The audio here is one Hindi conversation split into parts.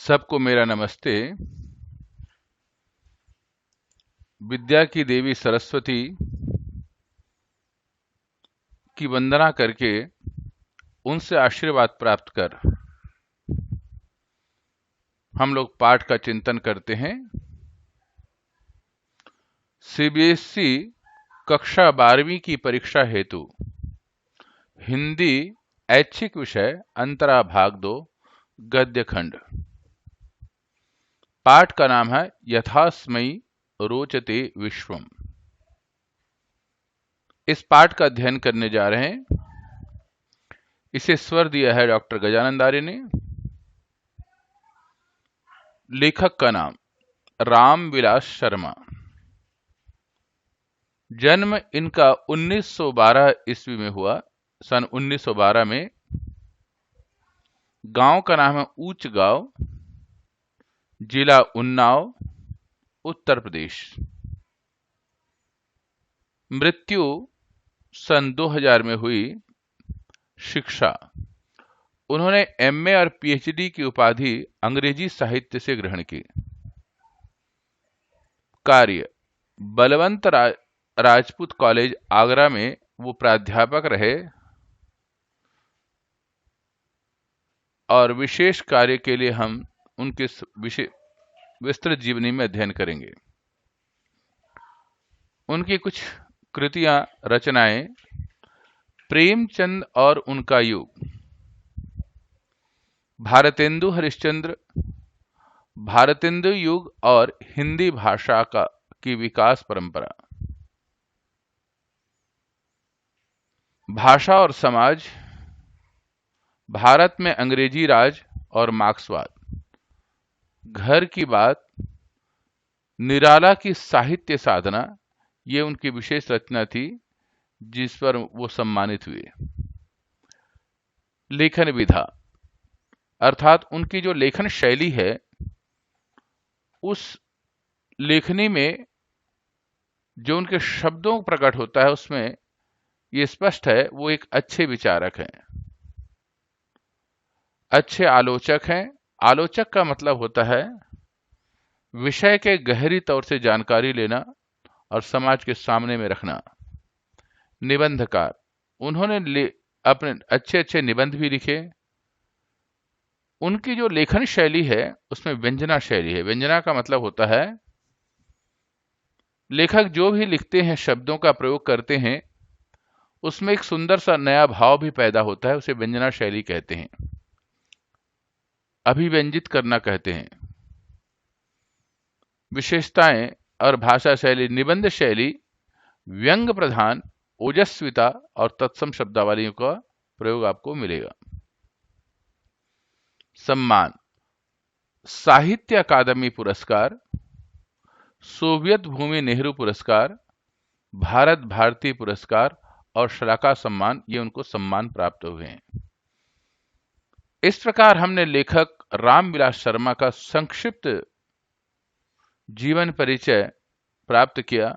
सबको मेरा नमस्ते। विद्या की देवी सरस्वती की वंदना करके उनसे आशीर्वाद प्राप्त कर हम लोग पाठ का चिंतन करते हैं। सीबीएसई कक्षा 12वीं की परीक्षा हेतु हिंदी ऐच्छिक विषय अंतरा भाग 2 गद्य खंड। पाठ का नाम है यथास्मै रोचते विश्वम। इस पाठ का अध्ययन करने जा रहे हैं। इसे स्वर दिया है डॉक्टर गजानंद आर्य ने। लेखक का नाम रामविलास शर्मा। जन्म इनका 1912 ईस्वी में हुआ। सन 1912 में। गांव का नाम है ऊंच गांव, जिला उन्नाव, उत्तर प्रदेश। मृत्यु सन 2000 में हुई। शिक्षा उन्होंने एमए और पीएचडी की उपाधि अंग्रेजी साहित्य से ग्रहण की। कार्य बलवंत राजपूत कॉलेज आगरा में वो प्राध्यापक रहे और विशेष कार्य के लिए हम उनके विस्तृत जीवनी में अध्ययन करेंगे। उनकी कुछ कृतियां, रचनाएं: प्रेमचंद और उनका युग, भारतेंदु हरिश्चंद्र, भारतेंदु युग और हिंदी भाषा की विकास परंपरा, भाषा और समाज, भारत में अंग्रेजी राज और मार्क्सवाद, घर की बात, निराला की साहित्य साधना, ये उनकी विशेष रचना थी जिस पर वो सम्मानित हुए। लेखन विधा अर्थात उनकी जो लेखन शैली है, उस लेखनी में जो उनके शब्दों प्रकट होता है उसमें ये स्पष्ट है वो एक अच्छे विचारक हैं, अच्छे आलोचक हैं। आलोचक का मतलब होता है विषय के गहरी तौर से जानकारी लेना और समाज के सामने में रखना। निबंधकार, उन्होंने अपने अच्छे अच्छे निबंध भी लिखे। उनकी जो लेखन शैली है उसमें व्यंजना शैली है। व्यंजना का मतलब होता है लेखक जो भी लिखते हैं, शब्दों का प्रयोग करते हैं, उसमें एक सुंदर सा नया भाव भी पैदा होता है, उसे व्यंजना शैली कहते हैं, अभिव्यंजित करना कहते हैं। विशेषताएं और भाषा शैली: निबंध शैली व्यंग प्रधान, ओजस्विता और तत्सम शब्दावलियों का प्रयोग आपको मिलेगा। सम्मान: साहित्य अकादमी पुरस्कार, सोवियत भूमि नेहरू पुरस्कार, भारत भारती पुरस्कार और शलाका सम्मान, ये उनको सम्मान प्राप्त हुए हैं। इस प्रकार हमने लेखक रामविलास शर्मा का संक्षिप्त जीवन परिचय प्राप्त किया।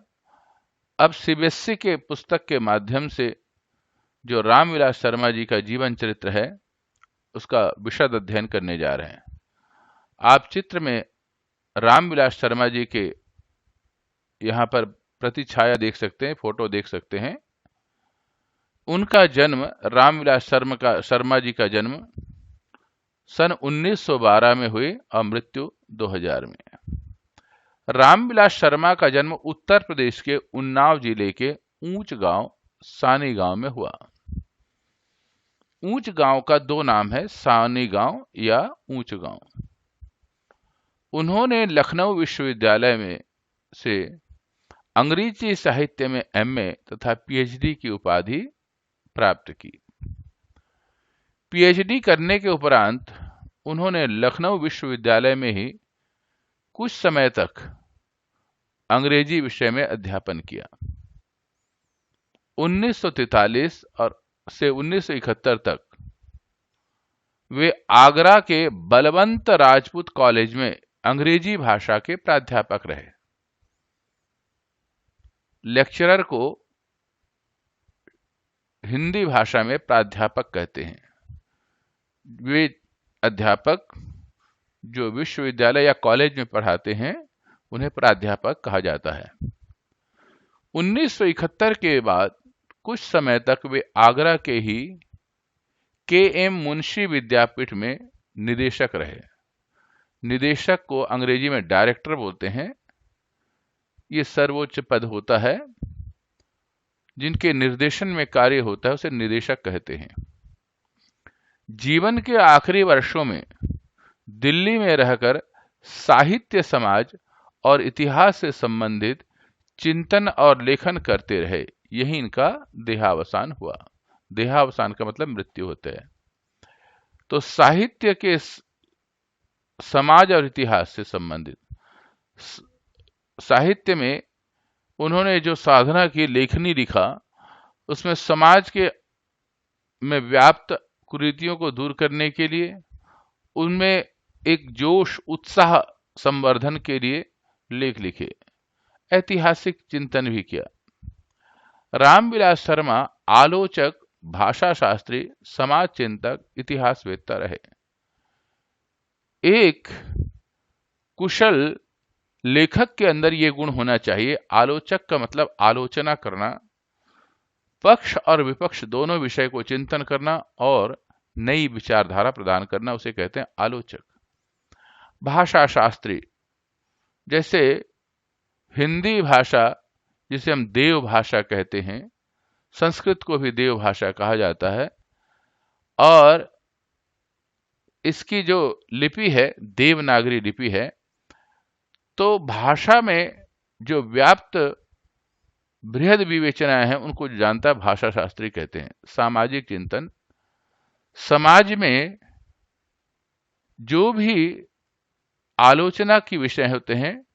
अब सीबीएसई के पुस्तक के माध्यम से जो रामविलास शर्मा जी का जीवन चरित्र है उसका विशद अध्ययन करने जा रहे हैं। आप चित्र में रामविलास शर्मा जी के यहाँ पर प्रतिछाया देख सकते हैं, फोटो देख सकते हैं। उनका जन्म, रामविलास शर्मा जी का जन्म सन 1912 में हुई और मृत्यु 2000 में। रामविलास शर्मा का जन्म उत्तर प्रदेश के उन्नाव जिले के ऊंच गांव सानी गांव में हुआ। ऊंच गांव का दो नाम है, सानी गांव या ऊंच गांव। उन्होंने लखनऊ विश्वविद्यालय में से अंग्रेजी साहित्य में एमए तथा पीएचडी की उपाधि प्राप्त की। पीएचडी करने के उपरांत उन्होंने लखनऊ विश्वविद्यालय में ही कुछ समय तक अंग्रेजी विषय में अध्यापन किया। 1943 और से 1971 तक वे आगरा के बलवंत राजपूत कॉलेज में अंग्रेजी भाषा के प्राध्यापक रहे। लेक्चरर को हिंदी भाषा में प्राध्यापक कहते हैं। वे अध्यापक जो विश्वविद्यालय या कॉलेज में पढ़ाते हैं उन्हें प्राध्यापक कहा जाता है। 1971 के बाद कुछ समय तक वे आगरा के ही के.एम. मुंशी विद्यापीठ में निदेशक रहे। निदेशक को अंग्रेजी में डायरेक्टर बोलते हैं। ये सर्वोच्च पद होता है, जिनके निर्देशन में कार्य होता है उसे निदेशक कहते हैं। जीवन के आखिरी वर्षों में दिल्ली में रहकर साहित्य, समाज और इतिहास से संबंधित चिंतन और लेखन करते रहे। यही इनका देहावसान हुआ। देहावसान का मतलब मृत्यु होता है। तो साहित्य के समाज और इतिहास से संबंधित साहित्य में उन्होंने जो साधना की, लेखनी लिखा, उसमें समाज के में व्याप्त कुरीतियों को दूर करने के लिए, उनमें एक जोश, उत्साह संवर्धन के लिए लेख लिखे। ऐतिहासिक चिंतन भी किया। रामविलास शर्मा आलोचक, भाषा शास्त्री, समाज चिंतक, इतिहासवेत्ता रहे। एक कुशल लेखक के अंदर ये गुण होना चाहिए। आलोचक का मतलब आलोचना करना, पक्ष और विपक्ष दोनों विषय को चिंतन करना और नई विचारधारा प्रदान करना, उसे कहते हैं आलोचक। भाषा शास्त्री, जैसे हिंदी भाषा जिसे हम देव भाषा कहते हैं, संस्कृत को भी देव भाषा कहा जाता है, और इसकी जो लिपि है देवनागरी लिपि है। तो भाषा में जो व्याप्त बृहद विवेचनाएं हैं उनको जानता भाषा शास्त्री कहते हैं। सामाजिक चिंतन, समाज में जो भी आलोचना की विषय होते हैं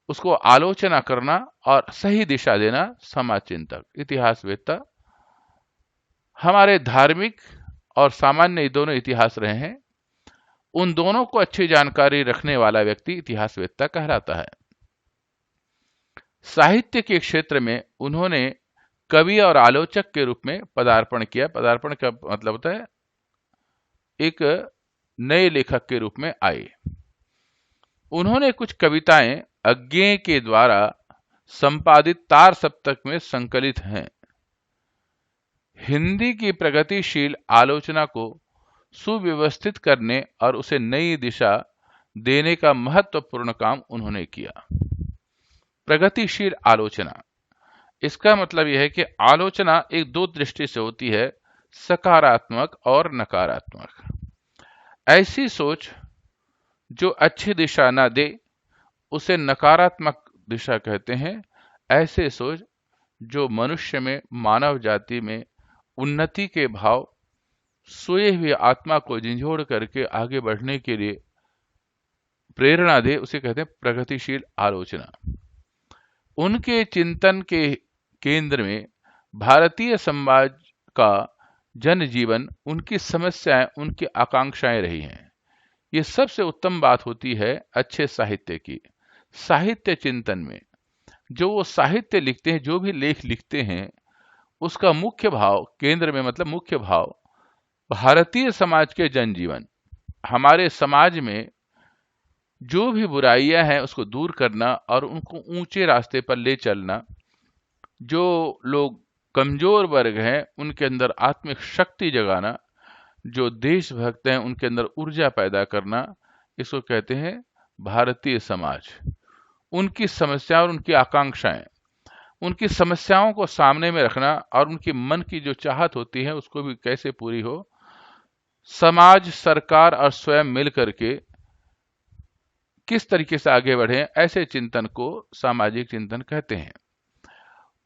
उसको आलोचना करना और सही दिशा देना, समाज चिंतक। इतिहासवेत्ता, हमारे धार्मिक और सामान्य दोनों इतिहास रहे हैं, उन दोनों को अच्छी जानकारी रखने वाला व्यक्ति इतिहासवेत्ता कहलाता है। साहित्य के क्षेत्र में उन्होंने कवि और आलोचक के रूप में पदार्पण किया। पदार्पण का मतलब होता है एक नए लेखक के रूप में आए। उन्होंने कुछ कविताएं अज्ञेय के द्वारा संपादित तार सप्तक में संकलित हैं। हिंदी की प्रगतिशील आलोचना को सुव्यवस्थित करने और उसे नई दिशा देने का महत्वपूर्ण काम उन्होंने किया। प्रगतिशील आलोचना, इसका मतलब यह है कि आलोचना एक दो दृष्टि से होती है, सकारात्मक और नकारात्मक। ऐसी सोच जो अच्छी दिशा ना दे उसे नकारात्मक दिशा कहते हैं। ऐसे सोच जो मनुष्य में, मानव जाति में उन्नति के भाव, सोए हुए आत्मा को झंझोड़ करके आगे बढ़ने के लिए प्रेरणा दे, उसे कहते हैं प्रगतिशील आलोचना। उनके चिंतन के केंद्र में भारतीय समाज का जनजीवन, उनकी समस्याएं, उनकी आकांक्षाएं रही हैं। ये सबसे उत्तम बात होती है अच्छे साहित्य की। साहित्य चिंतन में जो वो साहित्य लिखते हैं, जो भी लेख लिखते हैं, उसका मुख्य भाव केंद्र में, मतलब मुख्य भाव भारतीय समाज के जनजीवन, हमारे समाज में जो भी बुराइयां हैं उसको दूर करना और उनको ऊंचे रास्ते पर ले चलना। जो लोग कमजोर वर्ग हैं उनके अंदर आत्मिक शक्ति जगाना, जो देशभक्त हैं उनके अंदर ऊर्जा पैदा करना, इसको कहते हैं भारतीय समाज। उनकी समस्या और उनकी आकांक्षाएं, उनकी समस्याओं को सामने में रखना और उनके मन की जो चाहत होती है उसको भी कैसे पूरी हो, समाज, सरकार और स्वयं मिल करके किस तरीके से आगे बढ़े, ऐसे चिंतन को सामाजिक चिंतन कहते हैं।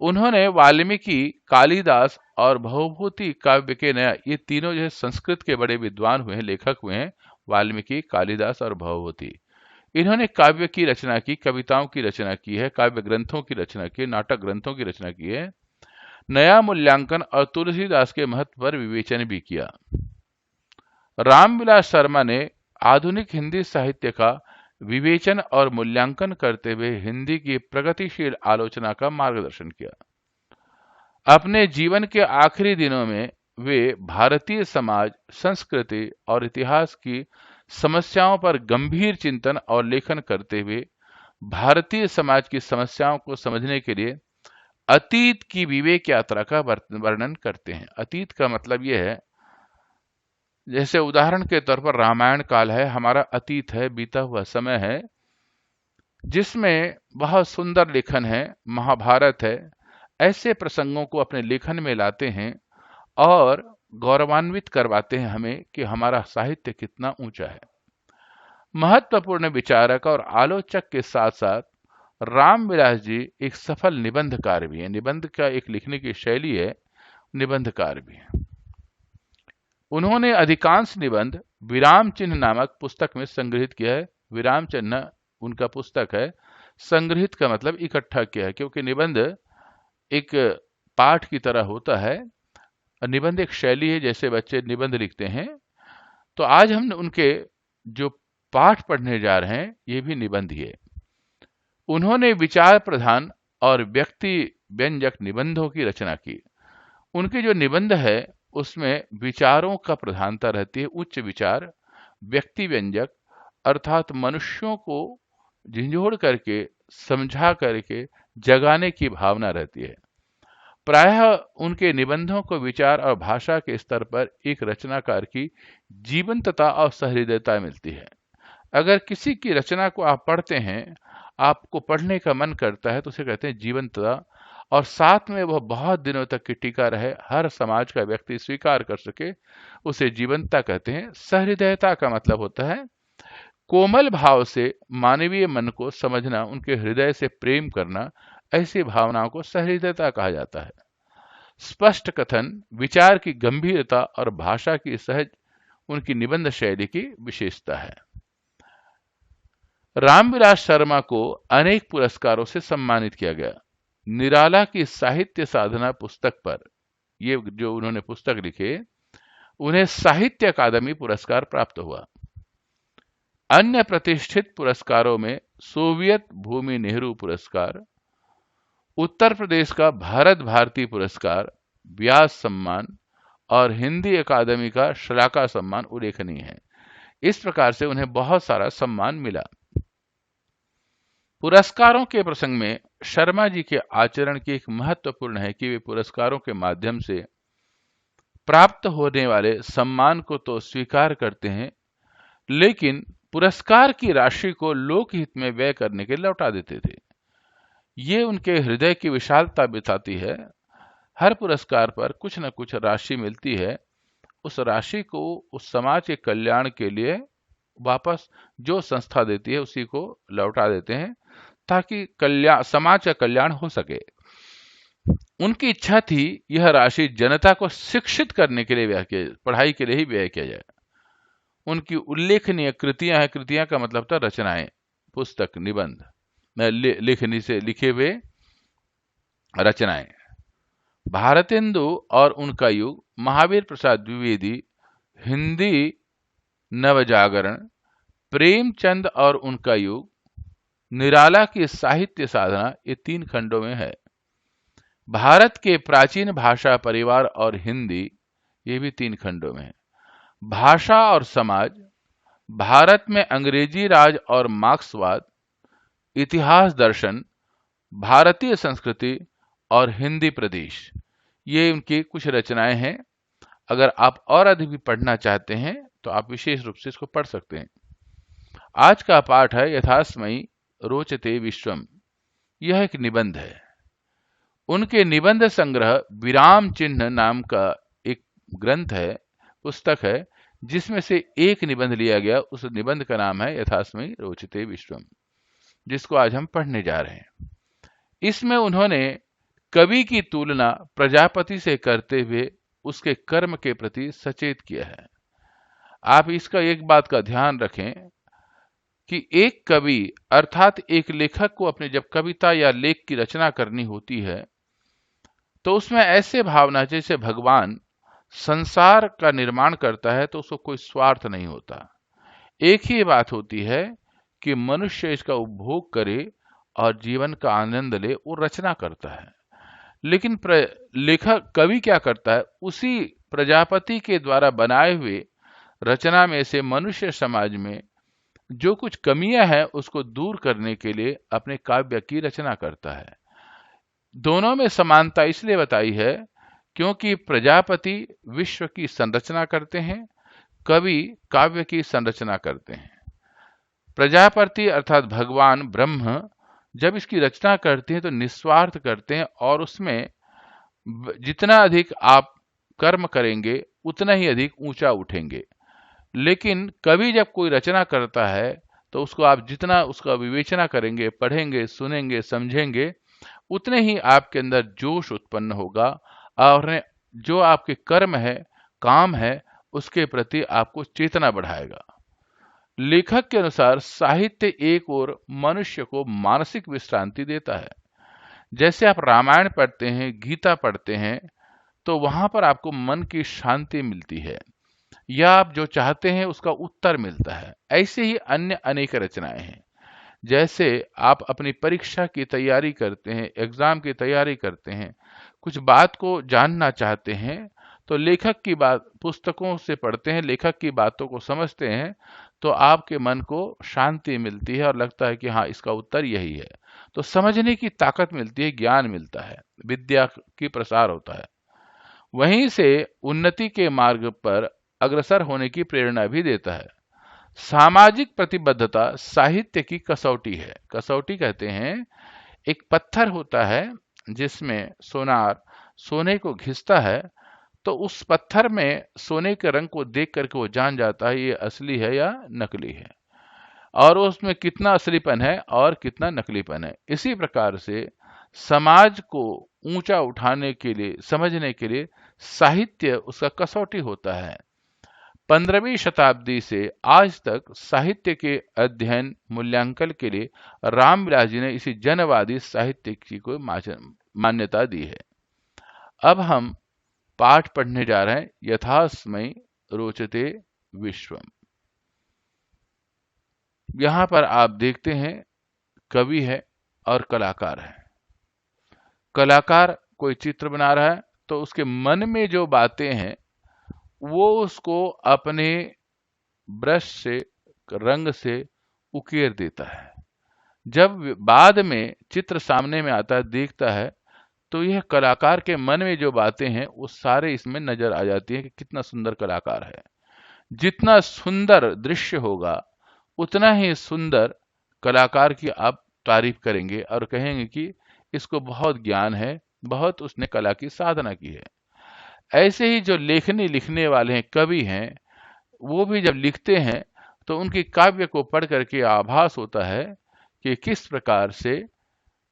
उन्होंने वाल्मीकि, कालिदास और भवभूति काव्य के नया, ये तीनों जो है संस्कृत के बड़े विद्वान हुए हैं, लेखक हुए हैं, वाल्मीकि, कालिदास और भवभूति। इन्होंने काव्य की रचना की, कविताओं की रचना की है, काव्य ग्रंथों की रचना की, नाटक ग्रंथों की रचना की है, नया मूल्यांकन और तुलसीदास के महत्व पर विवेचन भी किया। रामविलास शर्मा ने आधुनिक हिंदी साहित्य का विवेचन और मूल्यांकन करते हुए हिंदी की प्रगतिशील आलोचना का मार्गदर्शन किया। अपने जीवन के आखिरी दिनों में वे भारतीय समाज, संस्कृति और इतिहास की समस्याओं पर गंभीर चिंतन और लेखन करते हुए भारतीय समाज की समस्याओं को समझने के लिए अतीत की विवेक यात्रा का वर्णन करते हैं। अतीत का मतलब यह है, जैसे उदाहरण के तौर पर रामायण काल है, हमारा अतीत है, बीता हुआ समय है, जिसमें बहुत सुंदर लेखन है। महाभारत है, ऐसे प्रसंगों को अपने लेखन में लाते हैं और गौरवान्वित करवाते हैं हमें कि हमारा साहित्य कितना ऊंचा है। महत्वपूर्ण विचारक और आलोचक के साथ साथ रामविलास जी एक सफल निबंधकार भी हैं। निबंध का एक लिखने की शैली है, निबंधकार भी है। उन्होंने अधिकांश निबंध विराम चिन्ह नामक पुस्तक में संग्रहित किया है। विराम चिन्ह उनका पुस्तक है, संग्रहित का मतलब इकट्ठा किया है, क्योंकि निबंध एक पाठ की तरह होता है। निबंध एक शैली है, जैसे बच्चे निबंध लिखते हैं। तो आज हम उनके जो पाठ पढ़ने जा रहे हैं, ये भी निबंध ही है। उन्होंने विचार प्रधान और व्यक्ति व्यंजक निबंधों की रचना की। उनके जो निबंध है उसमें विचारों का प्रधानता रहती है। उच्च विचार, व्यक्ति व्यंजक अर्थात मनुष्यों को झिंझोड़ करके, समझा करके जगाने की भावना रहती है। प्रायः उनके निबंधों को विचार और भाषा के स्तर पर एक रचनाकार की जीवंतता और सहृदयता मिलती है। अगर किसी की रचना को आप पढ़ते हैं, आपको पढ़ने का मन करता है, तो उसे कहते हैं जीवंतता, और साथ में वह बहुत दिनों तक की टिका रहे, हर समाज का व्यक्ति स्वीकार कर सके, उसे जीवंतता कहते हैं। सहृदयता का मतलब होता है कोमल भाव से मानवीय मन को समझना, उनके हृदय से प्रेम करना। ऐसी भावनाओं को सहृदयता कहा जाता है। स्पष्ट कथन, विचार की गंभीरता और भाषा की सहज उनकी निबंध शैली की विशेषता है। रामविलास शर्मा को अनेक पुरस्कारों से सम्मानित किया गया। निराला की साहित्य साधना पुस्तक पर, ये जो उन्होंने पुस्तक लिखे, उन्हें साहित्य अकादमी पुरस्कार प्राप्त हुआ। अन्य प्रतिष्ठित पुरस्कारों में सोवियत भूमि नेहरू पुरस्कार, उत्तर प्रदेश का भारत भारती पुरस्कार, व्यास सम्मान और हिंदी अकादमी का शलाका सम्मान उल्लेखनीय है। इस प्रकार से उन्हें बहुत सारा सम्मान मिला। पुरस्कारों के प्रसंग में शर्मा जी के आचरण की एक महत्वपूर्ण है कि वे पुरस्कारों के माध्यम से प्राप्त होने वाले सम्मान को तो स्वीकार करते हैं, लेकिन पुरस्कार की राशि को लोकहित में व्यय करने के लिए लौटा देते थे। ये उनके हृदय की विशालता बताती है। हर पुरस्कार पर कुछ न कुछ राशि मिलती है, उस राशि को उस समाज के कल्याण के लिए वापस जो संस्था देती है उसी को लौटा देते हैं, ताकि समाज का कल्याण हो सके। उनकी इच्छा थी यह राशि जनता को शिक्षित करने के लिए व्यय किया, पढ़ाई के लिए ही व्यय किया जाए। उनकी उल्लेखनीय कृतियां हैं, कृतियां का मतलब था रचनाएं, पुस्तक, निबंध, लेखनी से लिखे हुए रचनाएं। भारतेंदु और उनका युग, महावीर प्रसाद द्विवेदी, हिंदी नवजागरण, प्रेमचंद और उनका युग, निराला की साहित्य साधना, ये 3 खंडों में है। भारत के प्राचीन भाषा परिवार और हिंदी, ये भी 3 खंडों में है। भाषा और समाज, भारत में अंग्रेजी राज और मार्क्सवाद, इतिहास दर्शन, भारतीय संस्कृति और हिंदी प्रदेश, ये उनकी कुछ रचनाएं हैं। अगर आप और अधिक भी पढ़ना चाहते हैं तो आप विशेष रूप से इसको पढ़ सकते हैं। आज का पाठ है यथास्मयी रोचते विश्वम। यह एक निबंध है। उनके निबंध संग्रह विराम चिन्ह नाम का एक ग्रंथ है, पुस्तक है, जिसमें से एक निबंध लिया गया। उस निबंध का नाम है यथास्मयी रोचते विश्वम, जिसको आज हम पढ़ने जा रहे हैं। इसमें उन्होंने कवि की तुलना प्रजापति से करते हुए उसके कर्म के प्रति सचेत किया है। आप इसका एक बात का ध्यान रखें कि एक कवि अर्थात एक लेखक को अपने जब कविता या लेख की रचना करनी होती है, तो उसमें ऐसे भावना जैसे भगवान संसार का निर्माण करता है तो उसको कोई स्वार्थ नहीं होता। एक ही बात होती है कि मनुष्य इसका उपभोग करे और जीवन का आनंद ले, वो रचना करता है। लेकिन लेखक कवि क्या करता है, उसी प्रजापति के द्वारा बनाए हुए रचना में से मनुष्य समाज में जो कुछ कमियां हैं उसको दूर करने के लिए अपने काव्य की रचना करता है। दोनों में समानता इसलिए बताई है क्योंकि प्रजापति विश्व की संरचना करते हैं, कवि काव्य की संरचना करते हैं। प्रजापति अर्थात भगवान ब्रह्म जब इसकी रचना करते हैं तो निस्वार्थ करते हैं और उसमें जितना अधिक आप कर्म करेंगे उतना ही अधिक ऊंचा उठेंगे। लेकिन कवि जब कोई रचना करता है तो उसको आप जितना उसका विवेचना करेंगे, पढ़ेंगे, सुनेंगे, समझेंगे, उतने ही आपके अंदर जोश उत्पन्न होगा और जो आपके कर्म है, काम है, उसके प्रति आपको चेतना बढ़ाएगा। लेखक के अनुसार साहित्य एक और मनुष्य को मानसिक विश्रांति देता है। जैसे आप रामायण पढ़ते हैं, गीता पढ़ते हैं, तो वहां पर आपको मन की शांति मिलती है या आप जो चाहते हैं उसका उत्तर मिलता है। ऐसे ही अन्य अनेक रचनाएं हैं। जैसे आप अपनी परीक्षा की तैयारी करते हैं, एग्जाम की तैयारी करते हैं, कुछ बात को जानना चाहते हैं, तो लेखक की बात पुस्तकों से पढ़ते हैं, लेखक की बातों को समझते हैं, तो आपके मन को शांति मिलती है और लगता है कि हाँ, इसका उत्तर यही है। तो समझने की ताकत मिलती है, ज्ञान मिलता है, विद्या की प्रसार होता है। वहीं से उन्नति के मार्ग पर अग्रसर होने की प्रेरणा भी देता है। सामाजिक प्रतिबद्धता साहित्य की कसौटी है। कसौटी कहते हैं एक पत्थर होता है जिसमें सोनार सोने को घिसता है, तो उस पत्थर में सोने के रंग को देख करके वो जान जाता है ये असली है या नकली है, और उसमें कितना असलीपन है और कितना नकलीपन है। इसी प्रकार से समाज को ऊंचा उठाने के लिए, समझने के लिए साहित्य उसका कसौटी होता है। 15वीं शताब्दी से आज तक साहित्य के अध्ययन मूल्यांकन के लिए रामविलास जी ने इसी जनवादी साहित्य की को मान्यता दी है। अब हम पाठ पढ़ने जा रहे हैं, यथास्मै रोचते विश्वम। यहां पर आप देखते हैं कवि है और कलाकार है। कलाकार कोई चित्र बना रहा है तो उसके मन में जो बातें हैं वो उसको अपने ब्रश से, रंग से उकेर देता है। जब बाद में चित्र सामने में आता है, देखता है, तो यह कलाकार के मन में जो बातें हैं वो सारे इसमें नजर आ जाती है कि कितना सुंदर कलाकार है। जितना सुंदर दृश्य होगा उतना ही सुंदर कलाकार की आप तारीफ करेंगे और कहेंगे कि इसको बहुत ज्ञान है, बहुत उसने कला की साधना की है। ऐसे ही जो लेखनी लिखने वाले हैं, कवि हैं, वो भी जब लिखते हैं तो उनकी काव्य को पढ़ करके आभास होता है कि किस प्रकार से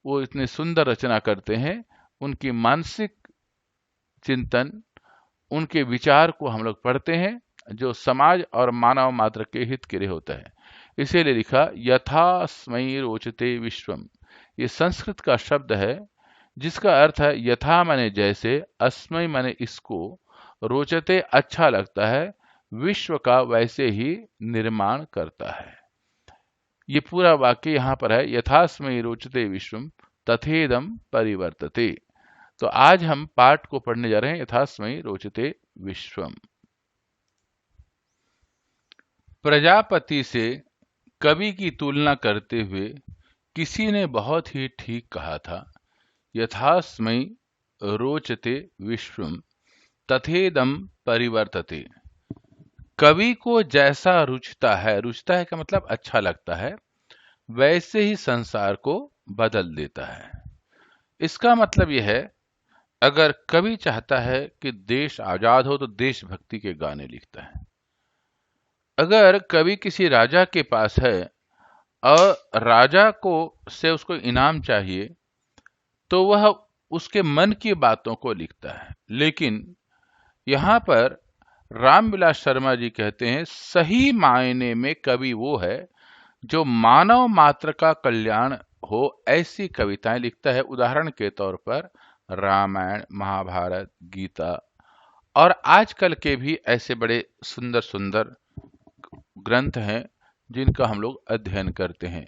वो इतने सुंदर रचना करते हैं। उनकी मानसिक चिंतन, उनके विचार को हम लोग पढ़ते हैं जो समाज और मानव मात्र के हित के लिए होता है। इसीलिए लिखा यथास्मै रोचते विश्वम। ये संस्कृत का शब्द है जिसका अर्थ है यथा माने जैसे, अस्मै माने इसको, रोचते अच्छा लगता है, विश्व का वैसे ही निर्माण करता है। ये पूरा वाक्य यहाँ पर है, यथास्मै रोचते विश्वम तथेदम परिवर्तते। तो आज हम पाठ को पढ़ने जा रहे हैं, यथास्मै रोचते विश्वम। प्रजापति से कवि की तुलना करते हुए किसी ने बहुत ही ठीक कहा था, यथास्मै रोचते विश्वम तथेदम परिवर्तते। कवि को जैसा रुचता है का मतलब अच्छा लगता है, वैसे ही संसार को बदल देता है। इसका मतलब यह है, अगर कवि चाहता है कि देश आजाद हो तो देशभक्ति के गाने लिखता है। अगर कवि किसी राजा के पास है और राजा को से उसको इनाम चाहिए तो वह उसके मन की बातों को लिखता है। लेकिन यहाँ पर रामविलास शर्मा जी कहते हैं सही मायने में कवि वो है जो मानव मात्र का कल्याण हो ऐसी कविताएं लिखता है। उदाहरण के तौर पर रामायण, महाभारत, गीता और आजकल के भी ऐसे बड़े सुंदर सुंदर ग्रंथ हैं जिनका हम लोग अध्ययन करते हैं।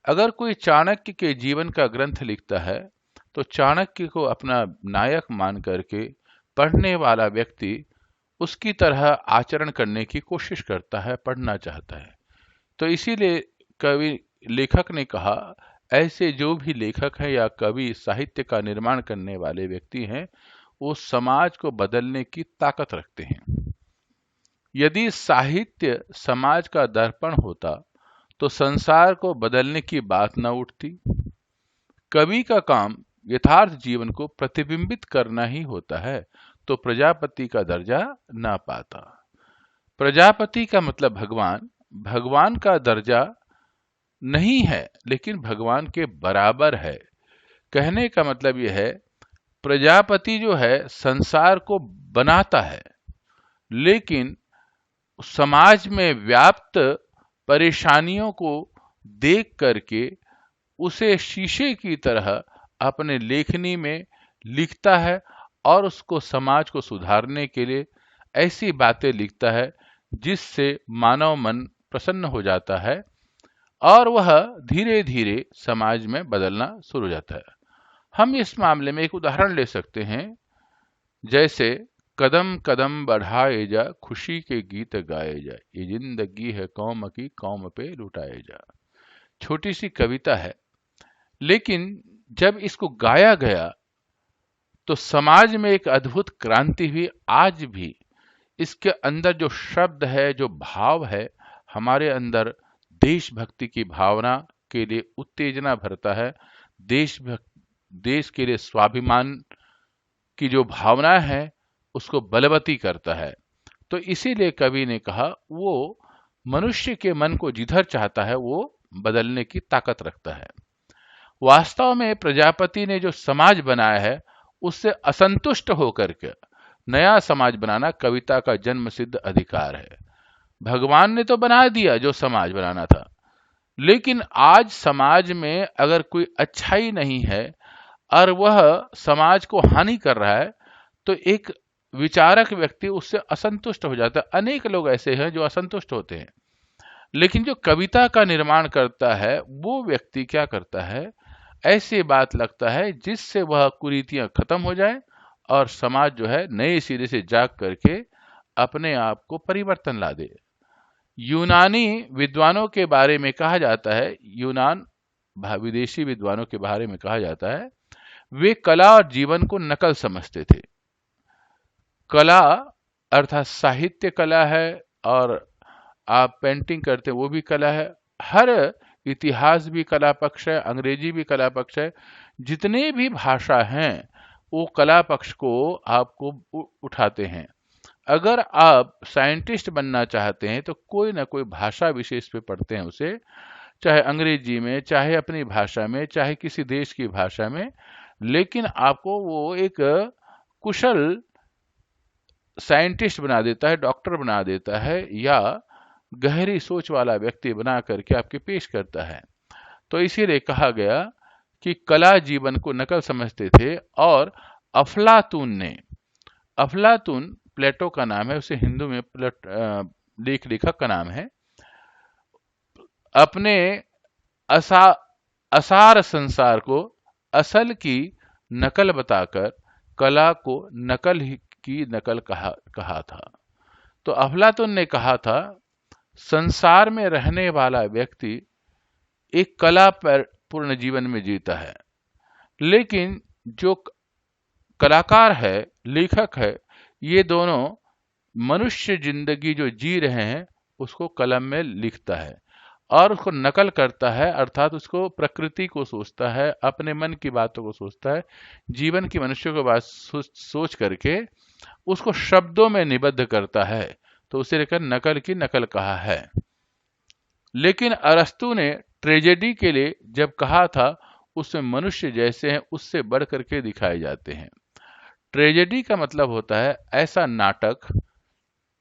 अगर कोई चाणक्य के जीवन का ग्रंथ लिखता है तो चाणक्य को अपना नायक मान करके पढ़ने वाला व्यक्ति उसकी तरह आचरण करने की कोशिश करता है, पढ़ना चाहता है। तो इसीलिए कवि लेखक ने कहा, ऐसे जो भी लेखक हैं या कवि साहित्य का निर्माण करने वाले व्यक्ति हैं, वो समाज को बदलने की ताकत रखते हैं। यदि साहित्य समाज का दर्पण होता तो संसार को बदलने की बात न उठती। कवि का काम यथार्थ जीवन को प्रतिबिंबित करना ही होता है, तो प्रजापति का दर्जा ना पाता। प्रजापति का मतलब भगवान, भगवान का दर्जा नहीं है लेकिन भगवान के बराबर है। कहने का मतलब यह है, प्रजापति जो है संसार को बनाता है, लेकिन समाज में व्याप्त परेशानियों को देख करके उसे शीशे की तरह अपने लेखनी में लिखता है और उसको समाज को सुधारने के लिए ऐसी बातें लिखता है जिससे मानव मन प्रसन्न हो जाता है और वह धीरे धीरे समाज में बदलना शुरू हो जाता है। हम इस मामले में एक उदाहरण ले सकते हैं, जैसे कदम कदम बढ़ाए जा, खुशी के गीत गाए जा, ये जिंदगी है कौम की, कौम पे लुटाए जा। छोटी सी कविता है, लेकिन जब इसको गाया गया तो समाज में एक अद्भुत क्रांति हुई। आज भी इसके अंदर जो शब्द है, जो भाव है, हमारे अंदर देशभक्ति की भावना के लिए उत्तेजना भरता है। देश के लिए स्वाभिमान की जो भावना है उसको बलवती करता है। तो इसीलिए कवि ने कहा, वो मनुष्य के मन को जिधर चाहता है वो बदलने की ताकत रखता है। वास्तव में प्रजापति ने जो समाज बनाया है उससे असंतुष्ट होकर के नया समाज बनाना कविता का जन्म सिद्ध अधिकार है। भगवान ने तो बना दिया जो समाज बनाना था, लेकिन आज समाज में अगर कोई अच्छाई नहीं है और वह समाज को हानि कर रहा है तो एक विचारक व्यक्ति उससे असंतुष्ट हो जाता है। अनेक लोग ऐसे हैं जो असंतुष्ट होते हैं, लेकिन जो कविता का निर्माण करता है वो व्यक्ति क्या करता है, ऐसी बात लगता है जिससे वह कुरीतियां खत्म हो जाए और समाज जो है नए सिरे से जाग करके अपने आप को परिवर्तन ला दे। यूनानी विद्वानों के बारे में कहा जाता है, विदेशी विद्वानों के बारे में कहा जाता है, वे कला और जीवन को नकल समझते थे। कला अर्थात साहित्य कला है और आप पेंटिंग करते हैं वो भी कला है। हर इतिहास भी कला पक्ष है, अंग्रेजी भी कला पक्ष है। जितने भी भाषा हैं वो कला पक्ष को आपको उठाते हैं। अगर आप साइंटिस्ट बनना चाहते हैं तो कोई ना कोई भाषा विशेष पे पढ़ते हैं उसे, चाहे अंग्रेजी में, चाहे अपनी भाषा में, चाहे किसी देश की भाषा में, लेकिन आपको वो एक कुशल साइंटिस्ट बना देता है, डॉक्टर बना देता है, या गहरी सोच वाला व्यक्ति बना करके आपके पेश करता है। तो इसीलिए कहा गया कि कला जीवन को नकल समझते थे। और अफलातून प्लेटो का नाम है, उसे हिंदू में लेखक का नाम है, अपने असार संसार को असल की नकल बताकर कला को नकल की नकल कहा था। तो अफलातून ने कहा था, संसार में रहने वाला व्यक्ति एक कला पर पूर्ण जीवन में जीता है, लेकिन जो कलाकार है, लेखक है, ये दोनों मनुष्य जिंदगी जो जी रहे हैं उसको कलम में लिखता है और उसको नकल करता है, अर्थात उसको प्रकृति को सोचता है, अपने मन की बातों को सोचता है, जीवन की मनुष्य को बात सोच करके उसको शब्दों में निबद्ध करता है। तो उसे लेकर नकल की नकल कहा है। लेकिन अरस्तु ने ट्रेजेडी के लिए जब कहा था, उसमें मनुष्य जैसे हैं उससे बढ़ करके दिखाए जाते हैं। ट्रेजेडी का मतलब होता है ऐसा नाटक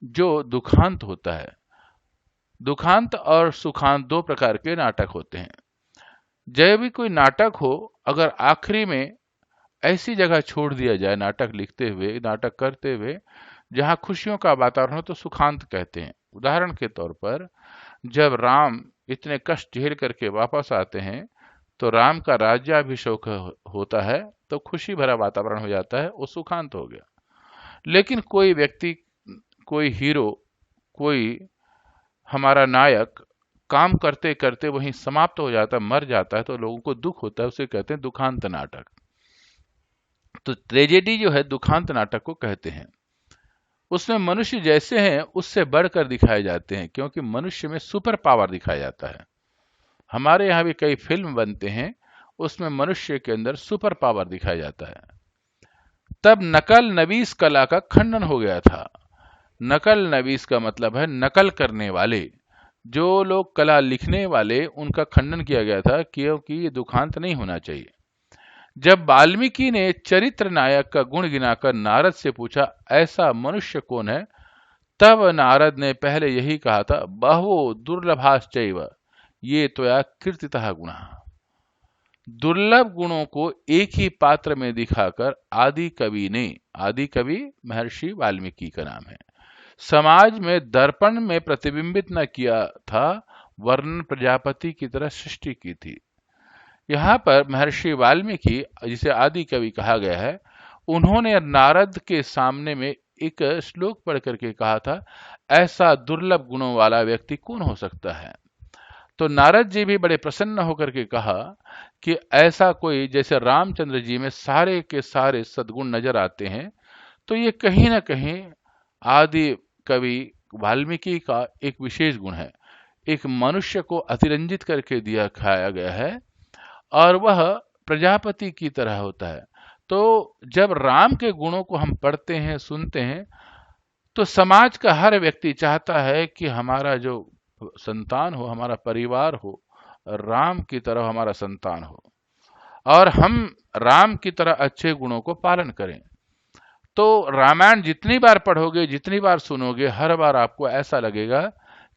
जो दुखांत होता है। दुखांत और सुखांत दो प्रकार के नाटक होते हैं। जब भी कोई नाटक हो, अगर आखिरी में ऐसी जगह छोड़ दिया जाए नाटक लिखते हुए, नाटक करते हुए, जहां खुशियों का वातावरण हो, तो सुखांत कहते हैं। उदाहरण के तौर पर जब राम इतने कष्ट झेल करके वापस आते हैं तो राम का राज्याभिषेक होता है तो खुशी भरा वातावरण हो जाता है, वो सुखांत हो गया। लेकिन कोई व्यक्ति, कोई हीरो, कोई हमारा नायक काम करते करते वहीं समाप्त हो जाता है, मर जाता है, तो लोगों को दुख होता है, उसे कहते हैं दुखांत नाटक। तो ट्रेजेडी जो है दुखांत नाटक को कहते हैं। उसमें मनुष्य जैसे हैं उससे बढ़कर दिखाए जाते हैं, क्योंकि मनुष्य में सुपर पावर दिखाया जाता है। हमारे यहाँ भी कई फिल्म बनते हैं, उसमें मनुष्य के अंदर सुपर पावर दिखाया जाता है। तब नकल नवीस कला का खंडन हो गया था। नकल नवीस का मतलब है नकल करने वाले, जो लोग कला लिखने वाले, उनका खंडन किया गया था, क्योंकि ये दुखांत नहीं होना चाहिए। जब वाल्मीकि ने चरित्र नायक का गुण गिनाकर नारद से पूछा ऐसा मनुष्य कौन है, तब नारद ने पहले यही कहा था, बहवो दुर्लभाश्चैव ये त्वया कीर्तितः गुणः। दुर्लभ गुणों को एक ही पात्र में दिखाकर आदि कवि ने, आदि कवि महर्षि वाल्मीकि का नाम है, समाज में दर्पण में प्रतिबिंबित न किया था, वर्ण प्रजापति की तरह सृष्टि की थी। यहाँ पर महर्षि वाल्मीकि, जिसे आदि कवि कहा गया है, उन्होंने नारद के सामने में एक श्लोक पढ़ करके कहा था, ऐसा दुर्लभ गुणों वाला व्यक्ति कौन हो सकता है। तो नारद जी भी बड़े प्रसन्न होकर के कहा कि ऐसा कोई, जैसे रामचंद्र जी में सारे के सारे सद्गुण नजर आते हैं, तो ये कहीं ना कहीं आदि कवि वाल्मीकि का एक विशेष गुण है। एक मनुष्य को अतिरंजित करके दिया खाया गया है और वह प्रजापति की तरह होता है। तो जब राम के गुणों को हम पढ़ते हैं, सुनते हैं, तो समाज का हर व्यक्ति चाहता है कि हमारा जो संतान हो, हमारा परिवार हो, राम की तरह हमारा संतान हो और हम राम की तरह अच्छे गुणों को पालन करें। तो रामायण जितनी बार पढ़ोगे, जितनी बार सुनोगे, हर बार आपको ऐसा लगेगा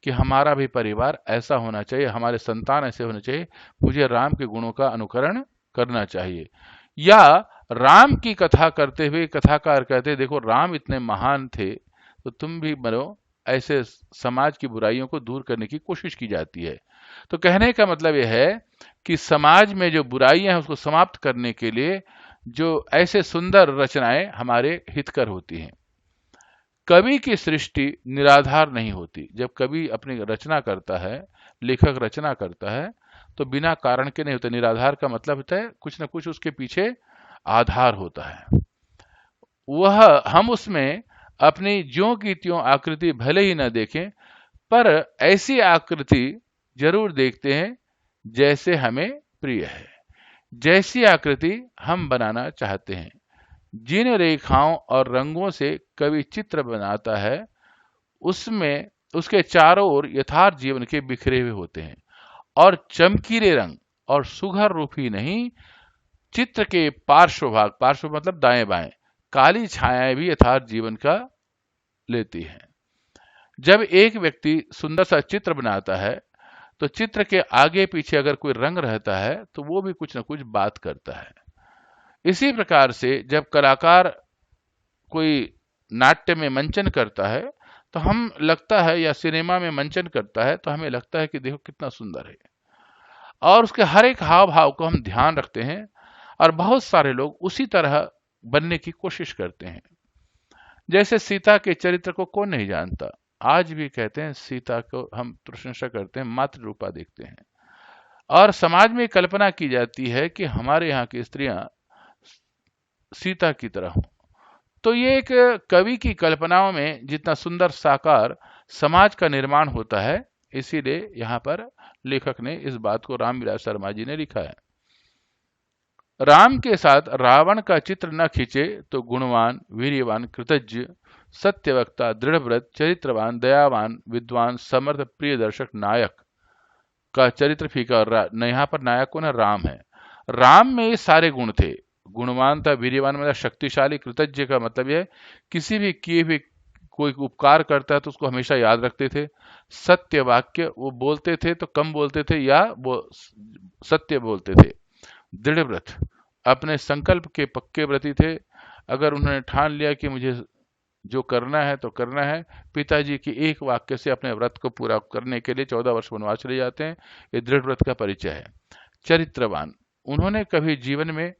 कि हमारा भी परिवार ऐसा होना चाहिए, हमारे संतान ऐसे होने चाहिए, मुझे राम के गुणों का अनुकरण करना चाहिए। या राम की कथा करते हुए कथाकार कहते, देखो राम इतने महान थे तो तुम भी बनो, ऐसे समाज की बुराइयों को दूर करने की कोशिश की जाती है। तो कहने का मतलब यह है कि समाज में जो बुराइयां हैं उसको समाप्त करने के लिए जो ऐसे सुंदर रचनाएं हमारे हितकर होती हैं। कवि की सृष्टि निराधार नहीं होती। जब कवि अपनी रचना करता है, लेखक रचना करता है, तो बिना कारण के नहीं होता। निराधार का मतलब होता है कुछ ना कुछ उसके पीछे आधार होता है। वह हम उसमें अपनी ज्यों की त्यों आकृति भले ही न देखें, पर ऐसी आकृति जरूर देखते हैं जैसे हमें प्रिय है, जैसी आकृति हम बनाना चाहते हैं। जिन रेखाओं और रंगों से कवि चित्र बनाता है, उसमें उसके चारों ओर यथार्थ जीवन के बिखरे हुए होते हैं, और चमकीले रंग और सुघर रूप ही नहीं, चित्र के पार्श्व भाग, पार्श्व मतलब दाएं बाएं, काली छायाएं भी यथार्थ जीवन का लेती हैं। जब एक व्यक्ति सुंदर सा चित्र बनाता है, तो चित्र के आगे पीछे अगर कोई रंग रहता है तो वो भी कुछ ना कुछ बात करता है। इसी प्रकार से जब कलाकार कोई नाट्य में मंचन करता है तो हम लगता है, या सिनेमा में मंचन करता है तो हमें लगता है कि देखो कितना सुंदर है, और उसके हर एक हाव भाव को हम ध्यान रखते हैं, और बहुत सारे लोग उसी तरह बनने की कोशिश करते हैं। जैसे सीता के चरित्र को कौन नहीं जानता, आज भी कहते हैं सीता को हम प्रशंसा करते हैं, मातृ रूपा देखते हैं, और समाज में कल्पना की जाती है कि हमारे यहाँ की स्त्रियां सीता की तरह हों। तो ये एक कवि की कल्पनाओं में जितना सुंदर साकार समाज का निर्माण होता है, इसीलिए यहाँ पर लेखक ने इस बात को रामविलास शर्मा जी ने लिखा है। राम के साथ रावण का चित्र न खींचे तो गुणवान, वीर्यवान, कृतज्ञ, सत्यवक्ता, दृढ़व्रत, चरित्रवान, दयावान, विद्वान, समर्थ, प्रिय दर्शक, नायक का चरित्र फीका। और यहाँ पर नायक कौन है? राम है। राम में ये सारे गुण थे। गुणवान था, वीर्यवान मतलब शक्तिशाली, कृतज्ञ का मतलब यह किसी भी किए हुए कोई उपकार करता है तो उसको हमेशा याद रखते थे। सत्य वाक्य, वो बोलते थे तो कम बोलते थे या वो सत्य बोलते थे। दृढ़ व्रत, अपने संकल्प के पक्के व्रती थे। अगर उन्होंने ठान लिया कि मुझे जो करना है तो करना है, पिताजी की एक वाक्य से अपने व्रत को पूरा करने के लिए 14 वर्ष वनवास चले जाते हैं। ये दृढ़ व्रत का परिचय है। चरित्रवान। उन्होंने कभी जीवन में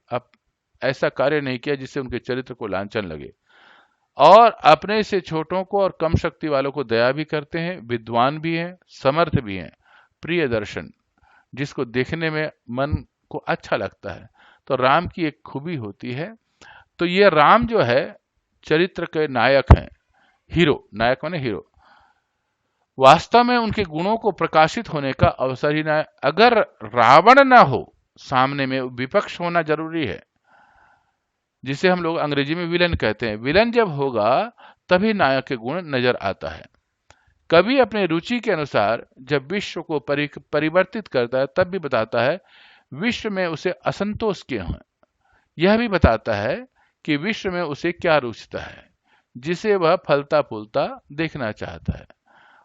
ऐसा कार्य नहीं किया जिससे उनके चरित्र को लांछन लगे, और अपने से छोटों को और कम शक्ति वालों को दया भी करते हैं, विद्वान भी हैं, समर्थ भी हैं, प्रिय दर्शन, जिसको देखने में मन को अच्छा लगता है। तो राम की एक खूबी होती है। तो ये राम जो है चरित्र के नायक हैं, हीरो, नायक माने हीरो। वास्तव में उनके गुणों को प्रकाशित होने का अवसर ही ना है। अगर रावण ना हो सामने में, विपक्ष होना जरूरी है, जिसे हम लोग अंग्रेजी में विलन कहते हैं। विलन जब होगा तभी नायक के गुण नजर आता है। कवि अपने रुचि के अनुसार जब विश्व को परिवर्तित करता है तब भी बताता है विश्व में उसे असंतोष क्यों है। यह भी बताता है कि विश्व में उसे क्या रुचता है, जिसे वह फलता फूलता देखना चाहता है।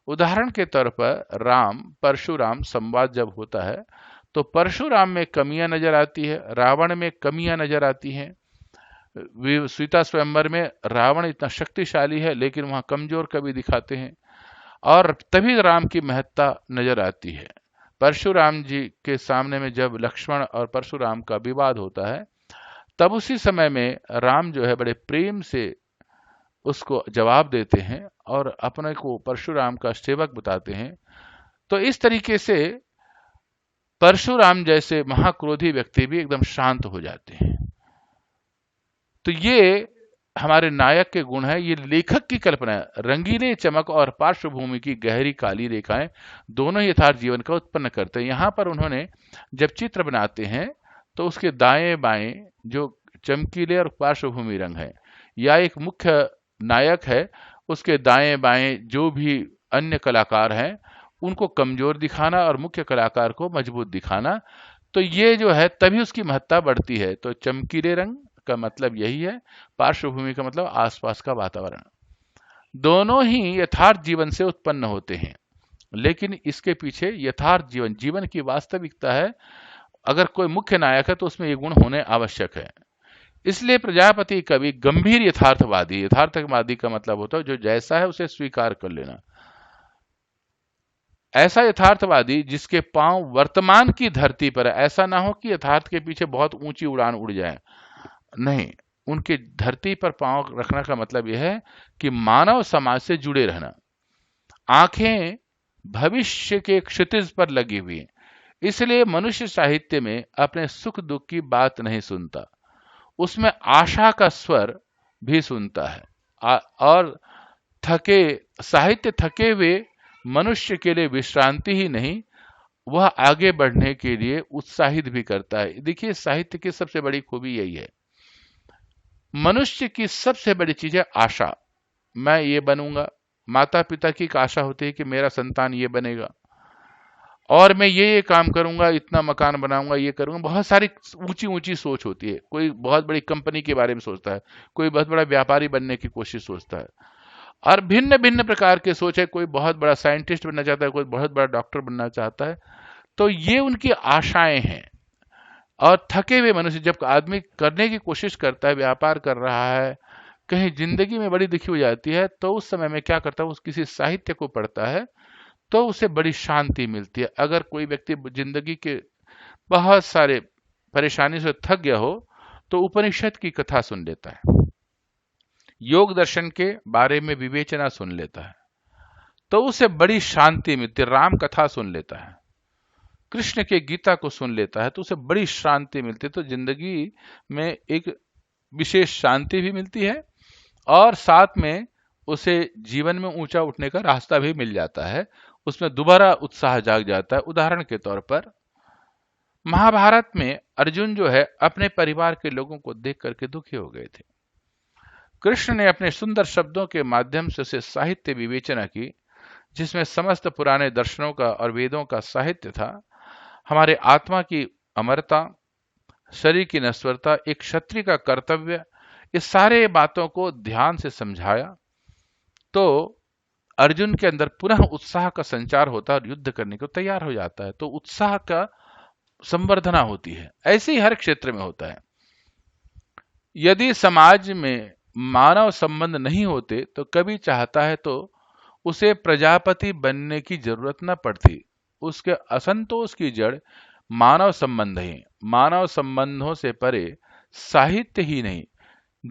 उदाहरण के तौर पर राम परशुराम संवाद जब होता है तो परशुराम में कमियां नजर आती है, रावण में कमियां नजर आती हैं। सीता स्वयंवर में रावण इतना शक्तिशाली है लेकिन वहां कमजोर कवि दिखाते हैं, और तभी राम की महत्ता नजर आती है। परशुराम जी के सामने में जब लक्ष्मण और परशुराम का विवाद होता है तब उसी समय में राम जो है बड़े प्रेम से उसको जवाब देते हैं और अपने को परशुराम का सेवक बताते हैं। तो इस तरीके से परशुराम जैसे महाक्रोधी व्यक्ति भी एकदम शांत हो जाते हैं। तो ये हमारे नायक के गुण है। ये लेखक की कल्पना है। रंगीले चमक और पार्श्वभूमि की गहरी काली रेखाएं दोनों ही यथार्थ जीवन का उत्पन्न करते हैं। यहाँ पर उन्होंने जब चित्र बनाते हैं तो उसके दाएं बाएं जो चमकीले और पार्श्वभूमि रंग है, या एक मुख्य नायक है उसके दाएं बाएं जो भी अन्य कलाकार हैं उनको कमजोर दिखाना और मुख्य कलाकार को मजबूत दिखाना, तो ये जो है तभी उसकी महत्ता बढ़ती है। तो चमकीले रंग का मतलब यही है, पार्श्वभूमि का मतलब आसपास का वातावरण। दोनों ही यथार्थ जीवन से उत्पन्न होते हैं, लेकिन इसके पीछे यथार्थ जीवन की वास्तविकता है। अगर कोई मुख्य नायक है तो उसमें ये गुण होने आवश्यक है। इसलिए प्रजापति कवि गंभीर यथार्थवादी, यथार्थवादी का मतलब होता है जो जैसा है उसे स्वीकार कर लेना। ऐसा यथार्थवादी जिसके पांव वर्तमान की धरती पर है। ऐसा ना हो कि यथार्थ के पीछे बहुत ऊंची उड़ान उड़ जाए, नहीं, उनके धरती पर पांव रखने का मतलब यह है कि मानव समाज से जुड़े रहना। आंखें भविष्य के क्षितिज पर लगी हुई, इसलिए मनुष्य साहित्य में अपने सुख दुख की बात नहीं सुनता, उसमें आशा का स्वर भी सुनता है। और साहित्य थके हुए मनुष्य के लिए विश्रांति ही नहीं, वह आगे बढ़ने के लिए उत्साहित भी करता है। देखिए, साहित्य की सबसे बड़ी खूबी यही है। मनुष्य की सबसे बड़ी चीज है आशा। मैं ये बनूंगा, माता पिता की एक आशा होती है कि मेरा संतान ये बनेगा, और मैं ये काम करूंगा, इतना मकान बनाऊंगा, ये करूंगा। बहुत सारी ऊंची ऊंची सोच होती है। कोई बहुत बड़ी कंपनी के बारे में सोचता है, कोई बहुत बड़ा व्यापारी बनने की कोशिश सोचता है, और भिन्न भिन्न प्रकार के सोच है। कोई बहुत बड़ा साइंटिस्ट बनना चाहता है, कोई बहुत बड़ा डॉक्टर बनना चाहता है। तो ये उनकी आशाएं हैं। और थके हुए मनुष्य, जब आदमी करने की कोशिश करता है, व्यापार कर रहा है, कहीं जिंदगी में बड़ी दुखी हो जाती है, तो उस समय में क्या करता है, उस किसी साहित्य को पढ़ता है तो उसे बड़ी शांति मिलती है। अगर कोई व्यक्ति जिंदगी के बहुत सारे परेशानी से थक गया हो तो उपनिषद की कथा सुन लेता है, योग दर्शन के बारे में विवेचना सुन लेता है तो उसे बड़ी शांति मिलती है। राम कथा सुन लेता है, कृष्ण के गीता को सुन लेता है तो उसे बड़ी शांति मिलती है। तो जिंदगी में एक विशेष शांति भी मिलती है और साथ में उसे जीवन में ऊंचा उठने का रास्ता भी मिल जाता है, उसमें दोबारा उत्साह जाग जाता है। उदाहरण के तौर पर महाभारत में अर्जुन जो है अपने परिवार के लोगों को देख करके दुखी हो गए थे। कृष्ण ने अपने सुंदर शब्दों के माध्यम से उसे साहित्य विवेचना की, जिसमें समस्त पुराने दर्शनों का और वेदों का साहित्य था। हमारे आत्मा की अमरता, शरीर की नश्वरता, एक क्षत्रिय का कर्तव्य, इस सारे बातों को ध्यान से समझाया तो अर्जुन के अंदर पुनः उत्साह का संचार होता है और युद्ध करने को तैयार हो जाता है। तो उत्साह का संवर्धना होती है। ऐसे ही हर क्षेत्र में होता है। यदि समाज में मानव संबंध नहीं होते तो कभी चाहता है तो उसे प्रजापति बनने की जरूरत न पड़ती। उसके असंतोष की जड़ मानव संबंध ही, मानव संबंधों से परे साहित्य ही नहीं।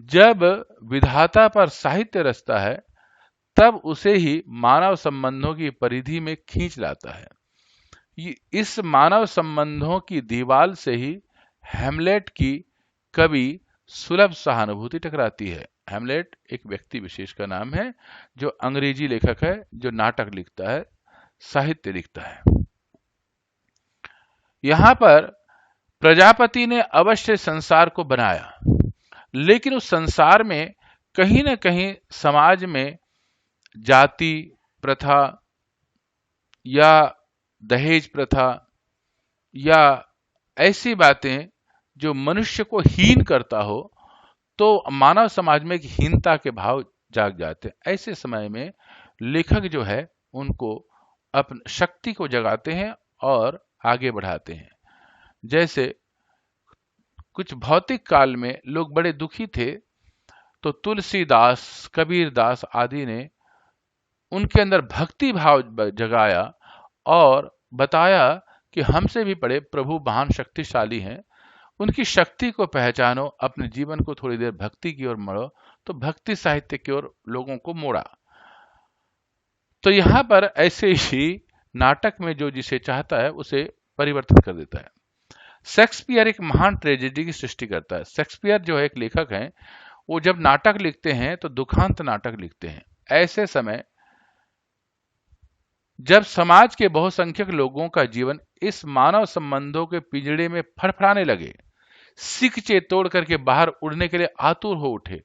जब विधाता पर साहित्य रचता है तब उसे ही मानव संबंधों की परिधि में खींच लाता है। इस मानव संबंधों की दीवाल से ही हैमलेट की कवि सुलभ सहानुभूति टकराती है। हैमलेट एक व्यक्ति विशेष का नाम है जो अंग्रेजी लेखक है, जो नाटक लिखता है, साहित्य लिखता है। यहां पर प्रजापति ने अवश्य संसार को बनाया, लेकिन उस संसार में कहीं न कहीं समाज में जाति प्रथा या दहेज प्रथा या ऐसी बातें जो मनुष्य को हीन करता हो, तो मानव समाज में एक हीनता के भाव जाग जाते हैं। ऐसे समय में लेखक जो है उनको अपनी शक्ति को जगाते हैं और आगे बढ़ाते हैं। जैसे कुछ भौतिक काल में लोग बड़े दुखी थे, तो तुलसीदास, कबीरदास आदि ने उनके अंदर भक्ति भाव जगाया और बताया कि हमसे भी बड़े प्रभु महान शक्तिशाली हैं, उनकी शक्ति को पहचानो, अपने जीवन को थोड़ी देर भक्ति की ओर मोड़ो। तो भक्ति साहित्य की ओर लोगों को मोड़ा। तो यहां पर ऐसे ही नाटक में जो जिसे चाहता है उसे परिवर्तित कर देता है। शेक्सपियर एक महान ट्रेजेडी की सृष्टि करता है। शेक्सपियर जो है एक लेखक हैं, वो जब नाटक लिखते हैं तो दुखांत नाटक लिखते हैं। ऐसे समय जब समाज के बहुसंख्यक लोगों का जीवन इस मानव संबंधों के पिंजड़े में फड़फड़ाने लगे, सिकचे तोड़ करके बाहर उड़ने के लिए आतुर हो उठे,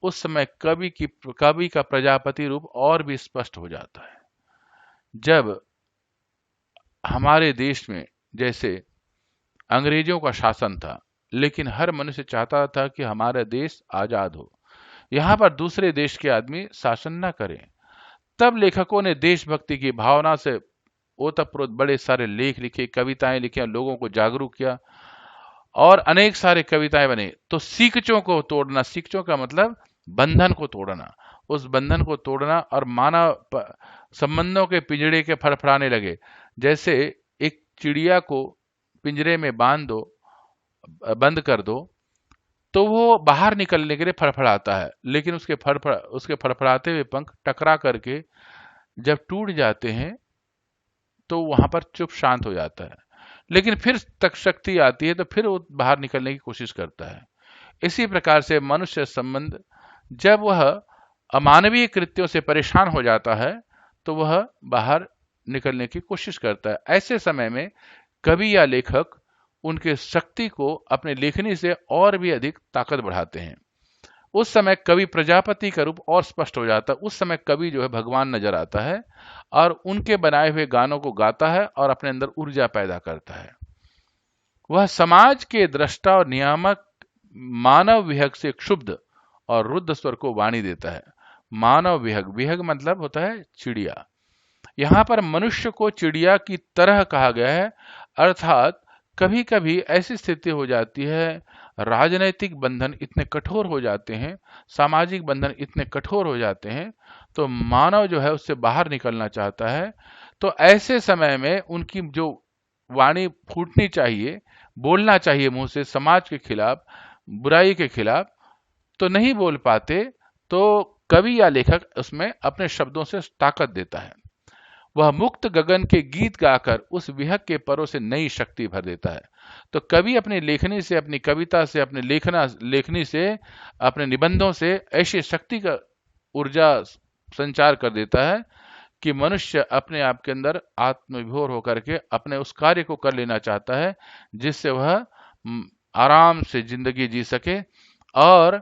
उस समय कवि का प्रजापति रूप और भी स्पष्ट हो जाता है। जब हमारे देश में जैसे अंग्रेजों का शासन था, लेकिन हर मनुष्य चाहता था कि हमारा देश आजाद हो, यहां पर दूसरे देश के आदमी शासन न करें, तब लेखकों ने देशभक्ति की भावना से ओतप्रोत बड़े सारे लेख लिखे, कविताएं लिखी, लोगों को जागरूक किया और अनेक सारे कविताएं बने। तो सीकचों को तोड़ना, सीकचों का मतलब बंधन को तोड़ना, उस बंधन को तोड़ना और मानव संबंधों के पिंजड़े के फड़फड़ाने लगे। जैसे एक चिड़िया को पिंजरे में बंद कर दो तो वो बाहर निकलने के लिए फड़फड़ाता है, लेकिन उसके फड़फड़ाते हुए पंख टकरा करके जब टूट जाते हैं तो वहां पर चुप शांत हो जाता है। लेकिन फिर तक शक्ति आती है तो फिर वो बाहर निकलने की कोशिश करता है। इसी प्रकार से मनुष्य संबंध जब वह अमानवीय कृत्यों से परेशान हो जाता है तो वह बाहर निकलने की कोशिश करता है। ऐसे समय में कवि या लेखक उनके शक्ति को अपने लेखनी से और भी अधिक ताकत बढ़ाते हैं। उस समय कवि प्रजापति का रूप और स्पष्ट हो जाता है। उस समय कवि जो है भगवान नजर आता है और उनके बनाए हुए गानों को गाता है और अपने अंदर ऊर्जा पैदा करता है। वह समाज के दृष्टा और नियामक मानव विहग से क्षुब्ध और रुद्ध स्वर को वाणी देता है। मानव विहग, विहग मतलब होता है चिड़िया। यहां पर मनुष्य को चिड़िया की तरह कहा गया है, अर्थात कभी कभी ऐसी स्थिति हो जाती है, राजनैतिक बंधन इतने कठोर हो जाते हैं, सामाजिक बंधन इतने कठोर हो जाते हैं, तो मानव जो है उससे बाहर निकलना चाहता है। तो ऐसे समय में उनकी जो वाणी फूटनी चाहिए, बोलना चाहिए मुंह से समाज के खिलाफ, बुराई के खिलाफ, तो नहीं बोल पाते। तो कवि या लेखक उसमें अपने शब्दों से ताकत देता है। वह मुक्त गगन के गीत गाकर उस विहग के परों से नई शक्ति भर देता है। तो कवि अपनी लेखनी से, अपनी कविता से, अपने लेखनी से, अपने निबंधों से ऐसी शक्ति का ऊर्जा संचार कर देता है कि मनुष्य अपने आप के अंदर आत्मविभोर होकर के अपने उस कार्य को कर लेना चाहता है जिससे वह आराम से जिंदगी जी सके और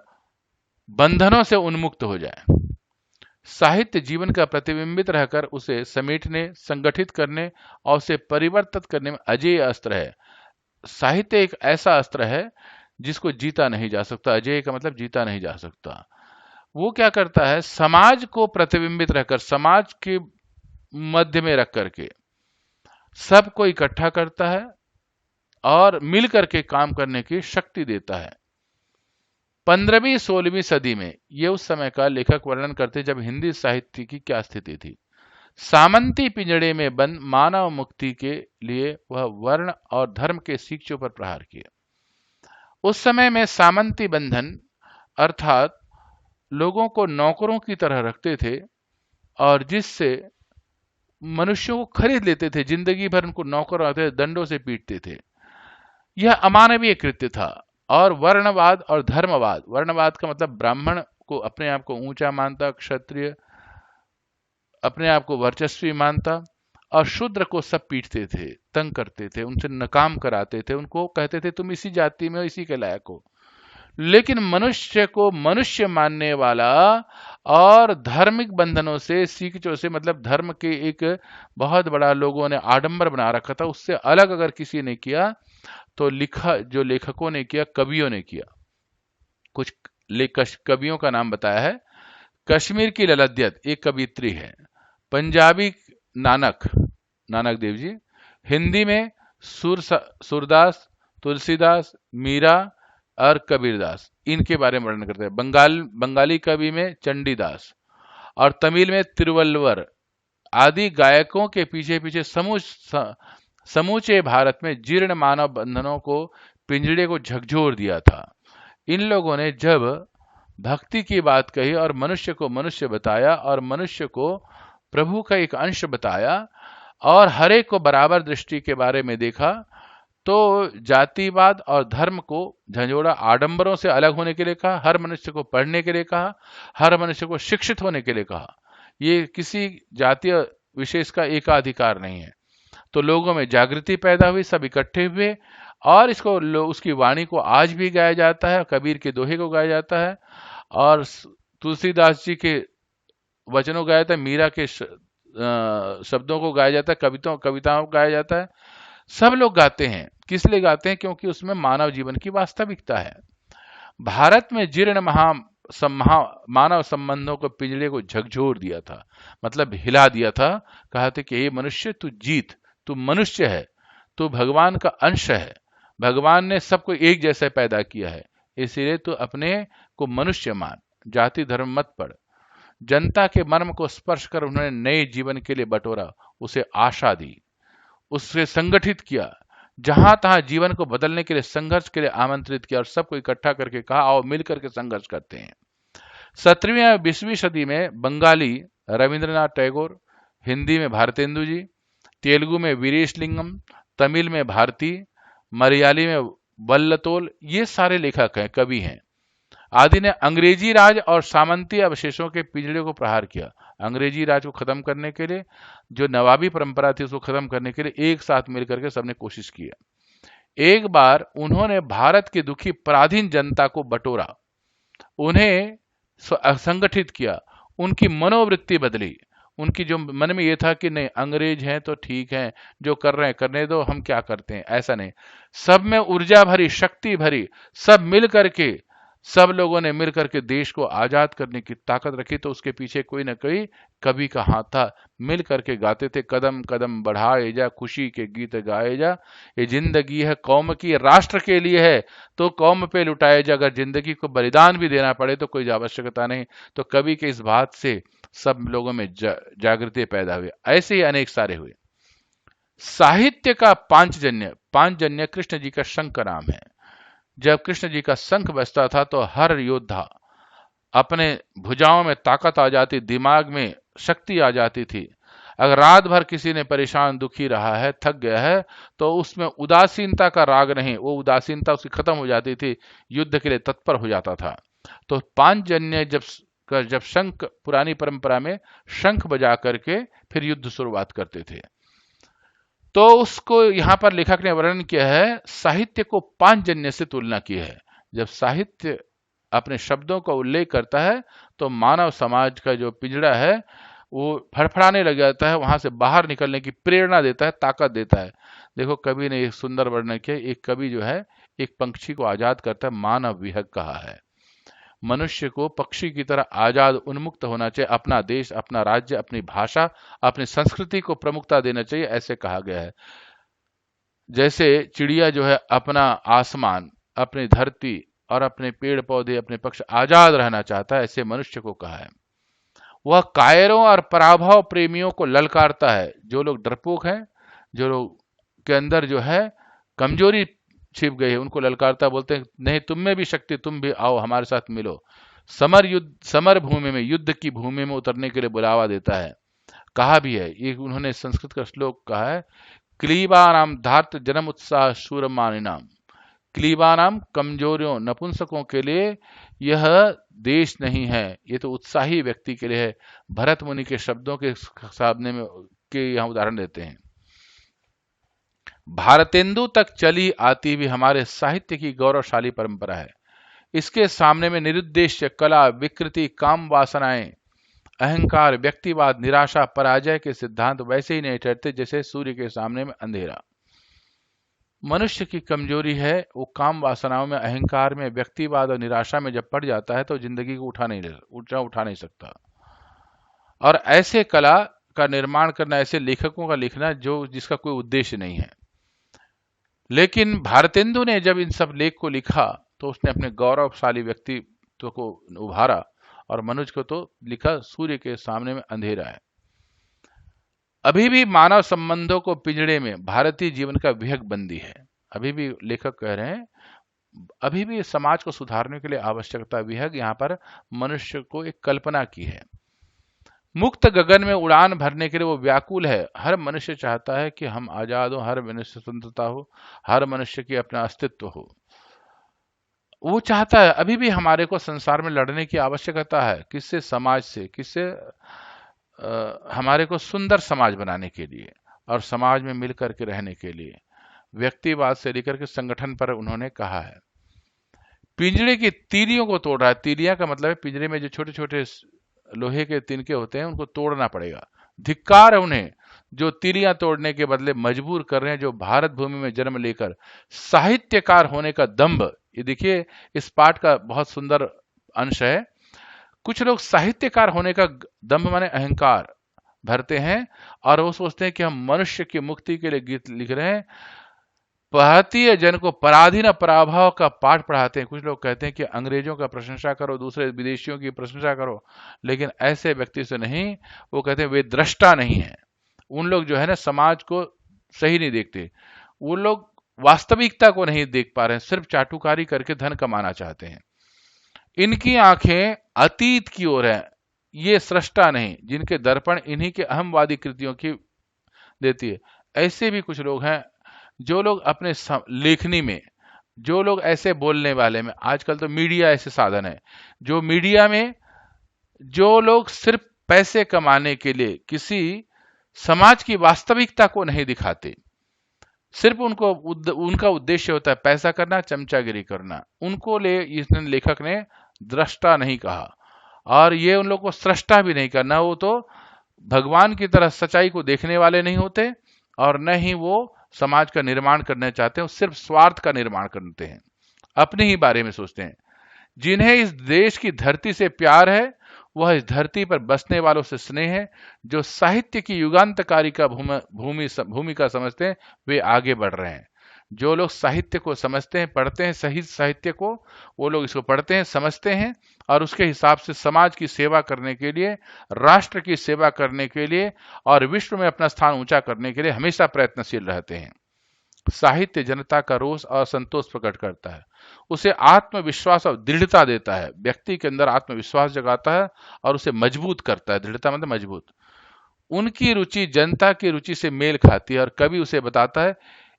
बंधनों से उन्मुक्त हो जाए। साहित्य जीवन का प्रतिबिंबित रहकर उसे समेटने, संगठित करने और उसे परिवर्तित करने में अजेय अस्त्र है। साहित्य एक ऐसा अस्त्र है जिसको जीता नहीं जा सकता। अजेय का मतलब जीता नहीं जा सकता। वो क्या करता है, समाज को प्रतिबिंबित रहकर, समाज के मध्य में रख करके सबको इकट्ठा करता है और मिल करके काम करने की शक्ति देता है। 15वीं 16वीं सदी में, ये उस समय का लेखक वर्णन करते जब हिंदी साहित्य की क्या स्थिति थी। सामंती पिंजड़े में बंद मानव मुक्ति के लिए वह वर्ण और धर्म के सींचों पर प्रहार किया। उस समय में सामंती बंधन अर्थात लोगों को नौकरों की तरह रखते थे और जिससे मनुष्यों को खरीद लेते थे, जिंदगी भर उनको नौकर आते दंडों से पीटते थे। यह अमानवीय कृत्य था। और वर्णवाद और धर्मवाद, वर्णवाद का मतलब ब्राह्मण को अपने आप को ऊंचा मानता, क्षत्रिय अपने आप को वर्चस्वी मानता, और शूद्र को सब पीटते थे, तंग करते थे, उनसे नकाम कराते थे, उनको कहते थे तुम इसी जाति में हो, इसी के लायक हो। लेकिन मनुष्य को मनुष्य मानने वाला और धार्मिक बंधनों से, सीखचों से, मतलब धर्म के एक बहुत बड़ा लोगों ने आडंबर बना रखा था, उससे अलग अगर किसी ने किया तो जो लेखकों ने किया, कवियों ने किया। कुछ कवियों का नाम बताया है। कश्मीर की ललद्यत एक कवित्री है, पंजाबी नानक देव जी, हिंदी में सूरदास, तुलसीदास, मीरा और कबीरदास, इनके बारे में वर्णन करते हैं। बंगाली कवि में चंडीदास और तमिल में तिरुवल्लुवर आदि गायकों के पीछे पीछे समूचे भारत में जीर्ण मानव बंधनों को, पिंजड़े को झकझोर दिया था। इन लोगों ने जब भक्ति की बात कही और मनुष्य को मनुष्य बताया और मनुष्य को प्रभु का एक अंश बताया और हरेक को बराबर दृष्टि के बारे में देखा, तो जातिवाद और धर्म को झंझोड़ा, आडंबरों से अलग होने के लिए कहा, हर मनुष्य को पढ़ने के लिए कहा, हर मनुष्य को शिक्षित होने के लिए कहा। ये किसी जातीय विशेष का एकाधिकार नहीं है। तो लोगों में जागृति पैदा हुई, सब इकट्ठे हुए और इसको उसकी वाणी को आज भी गाया जाता है, कबीर के दोहे को गाया जाता है और तुलसीदास जी के वचनों गाया जाता है, मीरा के शब्दों को गाया जाता है, कविताओं को गाया जाता है। सब लोग गाते हैं। किस लिए गाते हैं? क्योंकि उसमें मानव जीवन की वास्तविकता है। भारत में जीर्ण मानव संबंधों को, पिंजड़े को झकझोर दिया था, मतलब हिला दिया था। कहा था कि ये मनुष्य तू जीत, तू मनुष्य है, तू भगवान का अंश है, भगवान ने सबको एक जैसे पैदा किया है, इसीलिए तू अपने को मनुष्य मान, जाति धर्म मत पढ़। जनता के मर्म को स्पर्श कर उन्होंने नए जीवन के लिए बटोरा, उसे आशा दी, उससे संगठित किया, जहां तहां जीवन को बदलने के लिए, संघर्ष के लिए आमंत्रित किया और सबको इकट्ठा करके कहा आओ मिलकर के संघर्ष करते हैं। 17वीं और 20वीं सदी में बंगाली रविंद्रनाथ टैगोर, हिंदी में भारतेंदु जी, तेलुगु में वीरेशलिंगम, तमिल में भारती, मलयाली में वल्लतोल, ये सारे लेखक हैं, कवि हैं। आदि ने अंग्रेजी राज और सामंती अवशेषों के पिंजड़े को प्रहार किया। अंग्रेजी राज को खत्म करने के लिए, जो नवाबी परंपरा थी उसको खत्म करने के लिए एक साथ मिलकर के सबने कोशिश किया। एक बार उन्होंने भारत की दुखी पराधीन जनता को बटोरा, उन्हें संगठित किया, उनकी मनोवृत्ति बदली। उनकी जो मन में ये था कि नहीं अंग्रेज हैं तो ठीक है, जो कर रहे हैं करने दो, हम क्या करते हैं, ऐसा नहीं। सब में ऊर्जा भरी, शक्ति भरी, सब मिल करके, सब लोगों ने मिलकर के देश को आजाद करने की ताकत रखी। तो उसके पीछे कोई ना कोई कवि का हाथ था। मिल करके गाते थे, कदम कदम बढ़ाए जा, खुशी के गीत गाए जा, ये जिंदगी है कौम की, राष्ट्र के लिए है तो कौम पे लुटाए जा, अगर जिंदगी को बलिदान भी देना पड़े तो कोई आवश्यकता नहीं। तो कवि के इस बात से सब लोगों में जागृति पैदा हुई। ऐसे ही अनेक सारे हुए। साहित्य का पांचजन्य कृष्ण जी का शंख का नाम है। जब कृष्ण जी का शंख बजता था तो हर योद्धा अपने भुजाओं में ताकत आ जाती, दिमाग में शक्ति आ जाती थी। अगर रात भर किसी ने परेशान दुखी रहा है, थक गया है, तो उसमें उदासीनता का राग नहीं, वो उदासीनता उसकी खत्म हो जाती थी, युद्ध के लिए तत्पर हो जाता था। तो पांचजन्य जब शंख, पुरानी परंपरा में शंख बजा करके फिर युद्ध शुरुआत करते थे। तो उसको यहां पर लेखक ने वर्णन किया है, साहित्य को पांचजन्य से तुलना की है। जब साहित्य अपने शब्दों का उल्लेख करता है तो मानव समाज का जो पिंजड़ा है वो फड़फड़ाने लग जाता है, वहां से बाहर निकलने की प्रेरणा देता है, ताकत देता है। देखो कवि ने एक सुंदर वर्णन किया। एक कवि जो है एक पंछी को आजाद करता है, मानव विहग कहा है। मनुष्य को पक्षी की तरह आजाद, उन्मुक्त होना चाहिए, अपना देश, अपना राज्य, अपनी भाषा, अपनी संस्कृति को प्रमुखता देना चाहिए, ऐसे कहा गया है। जैसे चिड़िया जो है अपना आसमान, अपनी धरती और अपने पेड़ पौधे, अपने पक्ष आजाद रहना चाहता है, ऐसे मनुष्य को कहा है। वह कायरों और पराभव प्रेमियों को ललकारता है। जो लोग डरपोक हैं, जो लोग के अंदर जो है कमजोरी छिप गई है, उनको ललकारता, बोलते हैं नहीं तुम में भी शक्ति, तुम भी आओ हमारे साथ मिलो। समर भूमि में, युद्ध की भूमि में उतरने के लिए बुलावा देता है। कहा भी है, ये उन्होंने संस्कृत का श्लोक कहा है, क्लीबानाम धार्त जन्म उत्साह शूरमानिनाम। क्लीबानाम कमजोरियों, नपुंसकों के लिए यह देश नहीं है, ये तो उत्साही व्यक्ति के लिए है। भरत मुनि के शब्दों के सामने में के यहाँ उदाहरण देते हैं। भारतेंदु तक चली आती भी हमारे साहित्य की गौरवशाली परंपरा है। इसके सामने में निरुद्देश्य, कला, विकृति, काम वासनाएं, अहंकार, व्यक्तिवाद, निराशा, पराजय के सिद्धांत वैसे ही नहीं ठहरते जैसे सूर्य के सामने में अंधेरा। मनुष्य की कमजोरी है, वो काम वासनाओं में, अहंकार में, व्यक्तिवाद और निराशा में जब पड़ जाता है तो जिंदगी को उठा नहीं सकता। और ऐसे कला का निर्माण करना, ऐसे लेखकों का लिखना जो जिसका कोई उद्देश्य नहीं है। लेकिन भारतेंदु ने जब इन सब लेख को लिखा तो उसने अपने गौरवशाली व्यक्तित्व को उभारा और मनुष्य को तो लिखा सूर्य के सामने में अंधेरा है। अभी भी मानव संबंधों को पिंजड़े में भारतीय जीवन का विहंग बंदी है। अभी भी लेखक कह रहे हैं, अभी भी समाज को सुधारने के लिए आवश्यकता विहंग, यहाँ पर मनुष्य को एक कल्पना की है। मुक्त गगन में उड़ान भरने के लिए वो व्याकुल है। हर मनुष्य चाहता है कि हम आजाद हो, हर मनुष्य स्वतंत्रता हो, हर मनुष्य की अपना अस्तित्व हो। वो चाहता है, अभी भी हमारे को संसार में लड़ने की आवश्यकता है। किससे? समाज से। किससे? हमारे को सुंदर समाज बनाने के लिए और समाज में मिल करके रहने के लिए। व्यक्तिवाद से लेकर के संगठन पर उन्होंने कहा है। पिंजरे की तीलियों को तोड़ रहा है। तीलियां का मतलब है पिंजरे में जो छोटे छोटे लोहे के तिनके होते हैं, उनको तोड़ना पड़ेगा। धिक्कार है उन्हें जो तीलियां तोड़ने के बदले मजबूर कर रहे हैं, जो भारत भूमि में जन्म लेकर साहित्यकार होने का दंभ। ये देखिए, इस पाठ का बहुत सुंदर अंश है। कुछ लोग साहित्यकार होने का दंभ माने अहंकार भरते हैं और वो सोचते हैं कि हम मनुष्य की मुक्ति के लिए गीत लिख रहे हैं। भारतीय जन को पराधीन पराभव का पाठ पढ़ाते हैं। कुछ लोग कहते हैं कि अंग्रेजों का प्रशंसा करो, दूसरे विदेशियों की प्रशंसा करो, लेकिन ऐसे व्यक्ति से नहीं। वो कहते हैं वे दृष्टा नहीं है। उन लोग जो है ना, समाज को सही नहीं देखते। वो लोग वास्तविकता को नहीं देख पा रहे हैं, सिर्फ चाटुकारी करके धन कमाना चाहते हैं। इनकी आंखें अतीत की ओर है, ये सृष्टा नहीं, जिनके दर्पण इन्हीं के अहमवादी कृतियों की देती है। ऐसे भी कुछ लोग हैं जो लोग अपने लेखनी में, जो लोग ऐसे बोलने वाले में, आजकल तो मीडिया ऐसे साधन है, जो मीडिया में जो लोग सिर्फ पैसे कमाने के लिए किसी समाज की वास्तविकता को नहीं दिखाते, सिर्फ उनका उद्देश्य होता है पैसा करना, चमचागिरी करना, उनको इस लेखक ने दृष्टा नहीं कहा और ये उन लोगों को सृष्टा भी नहीं करना। वो तो भगवान की तरह सच्चाई को देखने वाले नहीं होते और न ही वो समाज का निर्माण करना चाहते हैं। वो सिर्फ स्वार्थ का निर्माण करते हैं, अपने ही बारे में सोचते हैं। जिन्हें इस देश की धरती से प्यार है, वह इस धरती पर बसने वालों से स्नेह है। जो साहित्य की युगांतकारी का भूमिका समझते हैं, वे आगे बढ़ रहे हैं। जो लोग साहित्य को समझते हैं, पढ़ते हैं, सही साहित्य को, वो लोग इसको पढ़ते हैं, समझते हैं और उसके हिसाब से समाज की सेवा करने के लिए, राष्ट्र की सेवा करने के लिए और विश्व में अपना स्थान ऊंचा करने के लिए हमेशा प्रयत्नशील रहते हैं। साहित्य जनता का रोष और संतोष प्रकट करता है, उसे आत्मविश्वास और दृढ़ता देता है। व्यक्ति के अंदर आत्मविश्वास जगाता है और उसे मजबूत करता है। दृढ़ता मतलब मजबूत। उनकी रुचि जनता की रुचि से मेल खाती है और कवि उसे बताता है,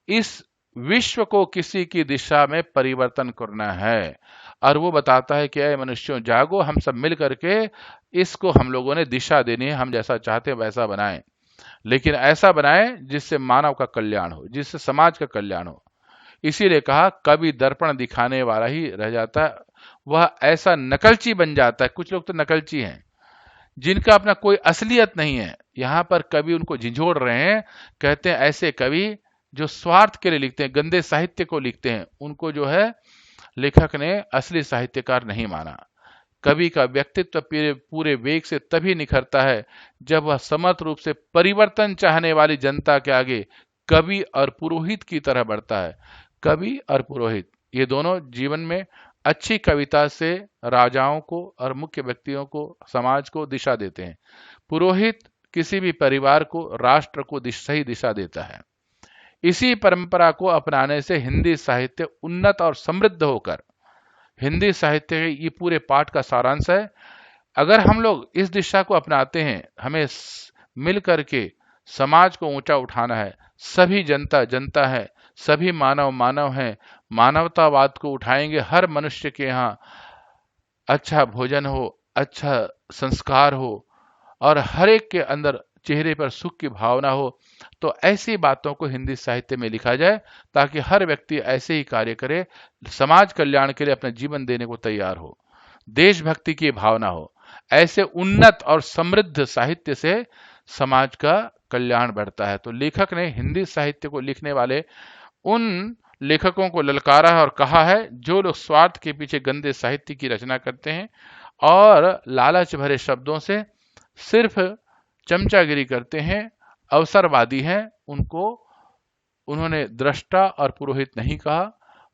इस विश्व को किसी की दिशा में परिवर्तन करना है। और वो बताता है कि ऐ मनुष्यों जागो, हम सब मिल करके इसको हम लोगों ने दिशा देनी है। हम जैसा चाहते हैं वैसा बनाएं, लेकिन ऐसा बनाएं जिससे मानव का कल्याण हो, जिससे समाज का कल्याण हो। इसीलिए कहा, कवि दर्पण दिखाने वाला ही रह जाता है, वह ऐसा नकलची बन जाता है। कुछ लोग तो नकलची हैं, जिनका अपना कोई असलियत नहीं है। यहाँ पर कवि उनको झिझोड़ रहे हैं, कहते हैं ऐसे कवि जो स्वार्थ के लिए लिखते हैं, गंदे साहित्य को लिखते हैं, उनको जो है लेखक ने असली साहित्यकार नहीं माना। कवि का व्यक्तित्व पूरे वेग से तभी निखरता है जब वह समर्थ रूप से परिवर्तन चाहने वाली जनता के आगे कवि और पुरोहित की तरह बढ़ता है। कवि और पुरोहित ये दोनों जीवन में अच्छी कविता से राजाओं को और मुख्य व्यक्तियों को, समाज को दिशा देते हैं। पुरोहित किसी भी परिवार को, राष्ट्र को सही दिशा देता है। इसी परंपरा को अपनाने से हिंदी साहित्य उन्नत और समृद्ध होकर, हिंदी साहित्य के ये पूरे पाठ का सारांश है। अगर हम लोग इस दिशा को अपनाते हैं, हमें मिल करके समाज को ऊंचा उठाना है। सभी जनता जनता है, सभी मानव मानव है। मानवतावाद को उठाएंगे। हर मनुष्य के यहाँ अच्छा भोजन हो, अच्छा संस्कार हो और हर एक के अंदर चेहरे पर सुख की भावना हो, तो ऐसी बातों को हिंदी साहित्य में लिखा जाए ताकि हर व्यक्ति ऐसे ही कार्य करे, समाज कल्याण के लिए अपना जीवन देने को तैयार हो, देशभक्ति की भावना हो। ऐसे उन्नत और समृद्ध साहित्य से समाज का कल्याण बढ़ता है। तो लेखक ने हिंदी साहित्य को लिखने वाले उन लेखकों को ललकारा है और कहा है, जो लोग स्वार्थ के पीछे गंदे साहित्य की रचना करते हैं और लालच भरे शब्दों से सिर्फ चमचागिरी करते हैं, अवसरवादी हैं, उनको उन्होंने दृष्टा और पुरोहित नहीं कहा,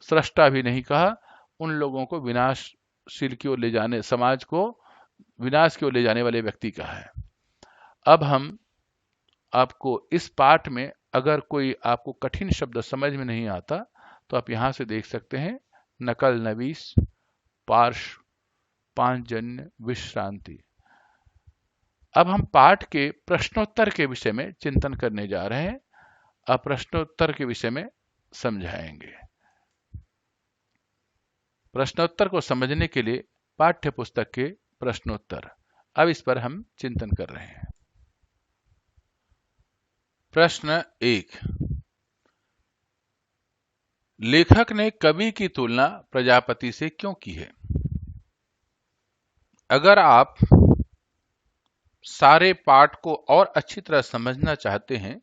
सृष्टा भी नहीं कहा। उन लोगों को विनाशशील की ओर ले जाने, समाज को विनाश की ओर ले जाने वाले व्यक्ति कहा है। अब हम आपको इस पाठ में अगर कोई आपको कठिन शब्द समझ में नहीं आता तो आप यहां से देख सकते हैं, नकल नवीस, पार्श्व, पांचजन्य, विश्रांति। अब हम पाठ के प्रश्नोत्तर के विषय में चिंतन करने जा रहे हैं। अब प्रश्नोत्तर के विषय में समझाएंगे। प्रश्नोत्तर को समझने के लिए पाठ्य पुस्तक के प्रश्नोत्तर, अब इस पर हम चिंतन कर रहे हैं। प्रश्न 1, लेखक ने कवि की तुलना प्रजापति से क्यों की है? अगर आप सारे पाठ को और अच्छी तरह समझना चाहते हैं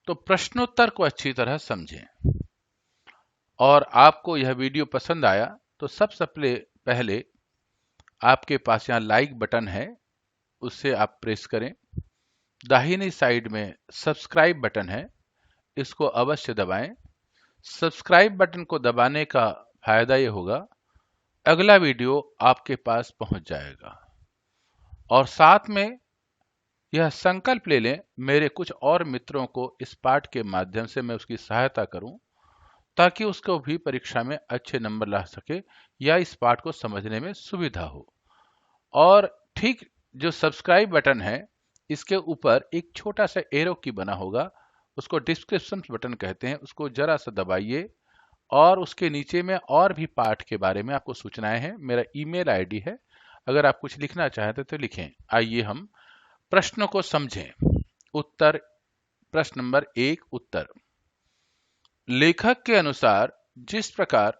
तो प्रश्नोत्तर को अच्छी तरह समझें। और आपको यह वीडियो पसंद आया तो सबसे पहले आपके पास यहाँ लाइक बटन है, उससे आप प्रेस करें। दाहिनी साइड में सब्सक्राइब बटन है, इसको अवश्य दबाएं। सब्सक्राइब बटन को दबाने का फायदा ये होगा, अगला वीडियो आपके पास पहुंच जाएगा। और साथ में यह संकल्प ले लें, मेरे कुछ और मित्रों को इस पाठ के माध्यम से मैं उसकी सहायता करूं ताकि उसको भी परीक्षा में अच्छे नंबर ला सके या इस पाठ को समझने में सुविधा हो। और ठीक जो सब्सक्राइब बटन है, इसके ऊपर एक छोटा सा एरो की बना होगा, उसको डिस्क्रिप्शन बटन कहते हैं, उसको जरा सा दबाइए और उसके नीचे में और भी पाठ के बारे में आपको सूचनाएं हैं। मेरा ईमेल आईडी है, अगर आप कुछ लिखना चाहते तो लिखें। आइए हम प्रश्नों को समझें। उत्तर, प्रश्न नंबर 1, उत्तर। लेखक के अनुसार जिस प्रकार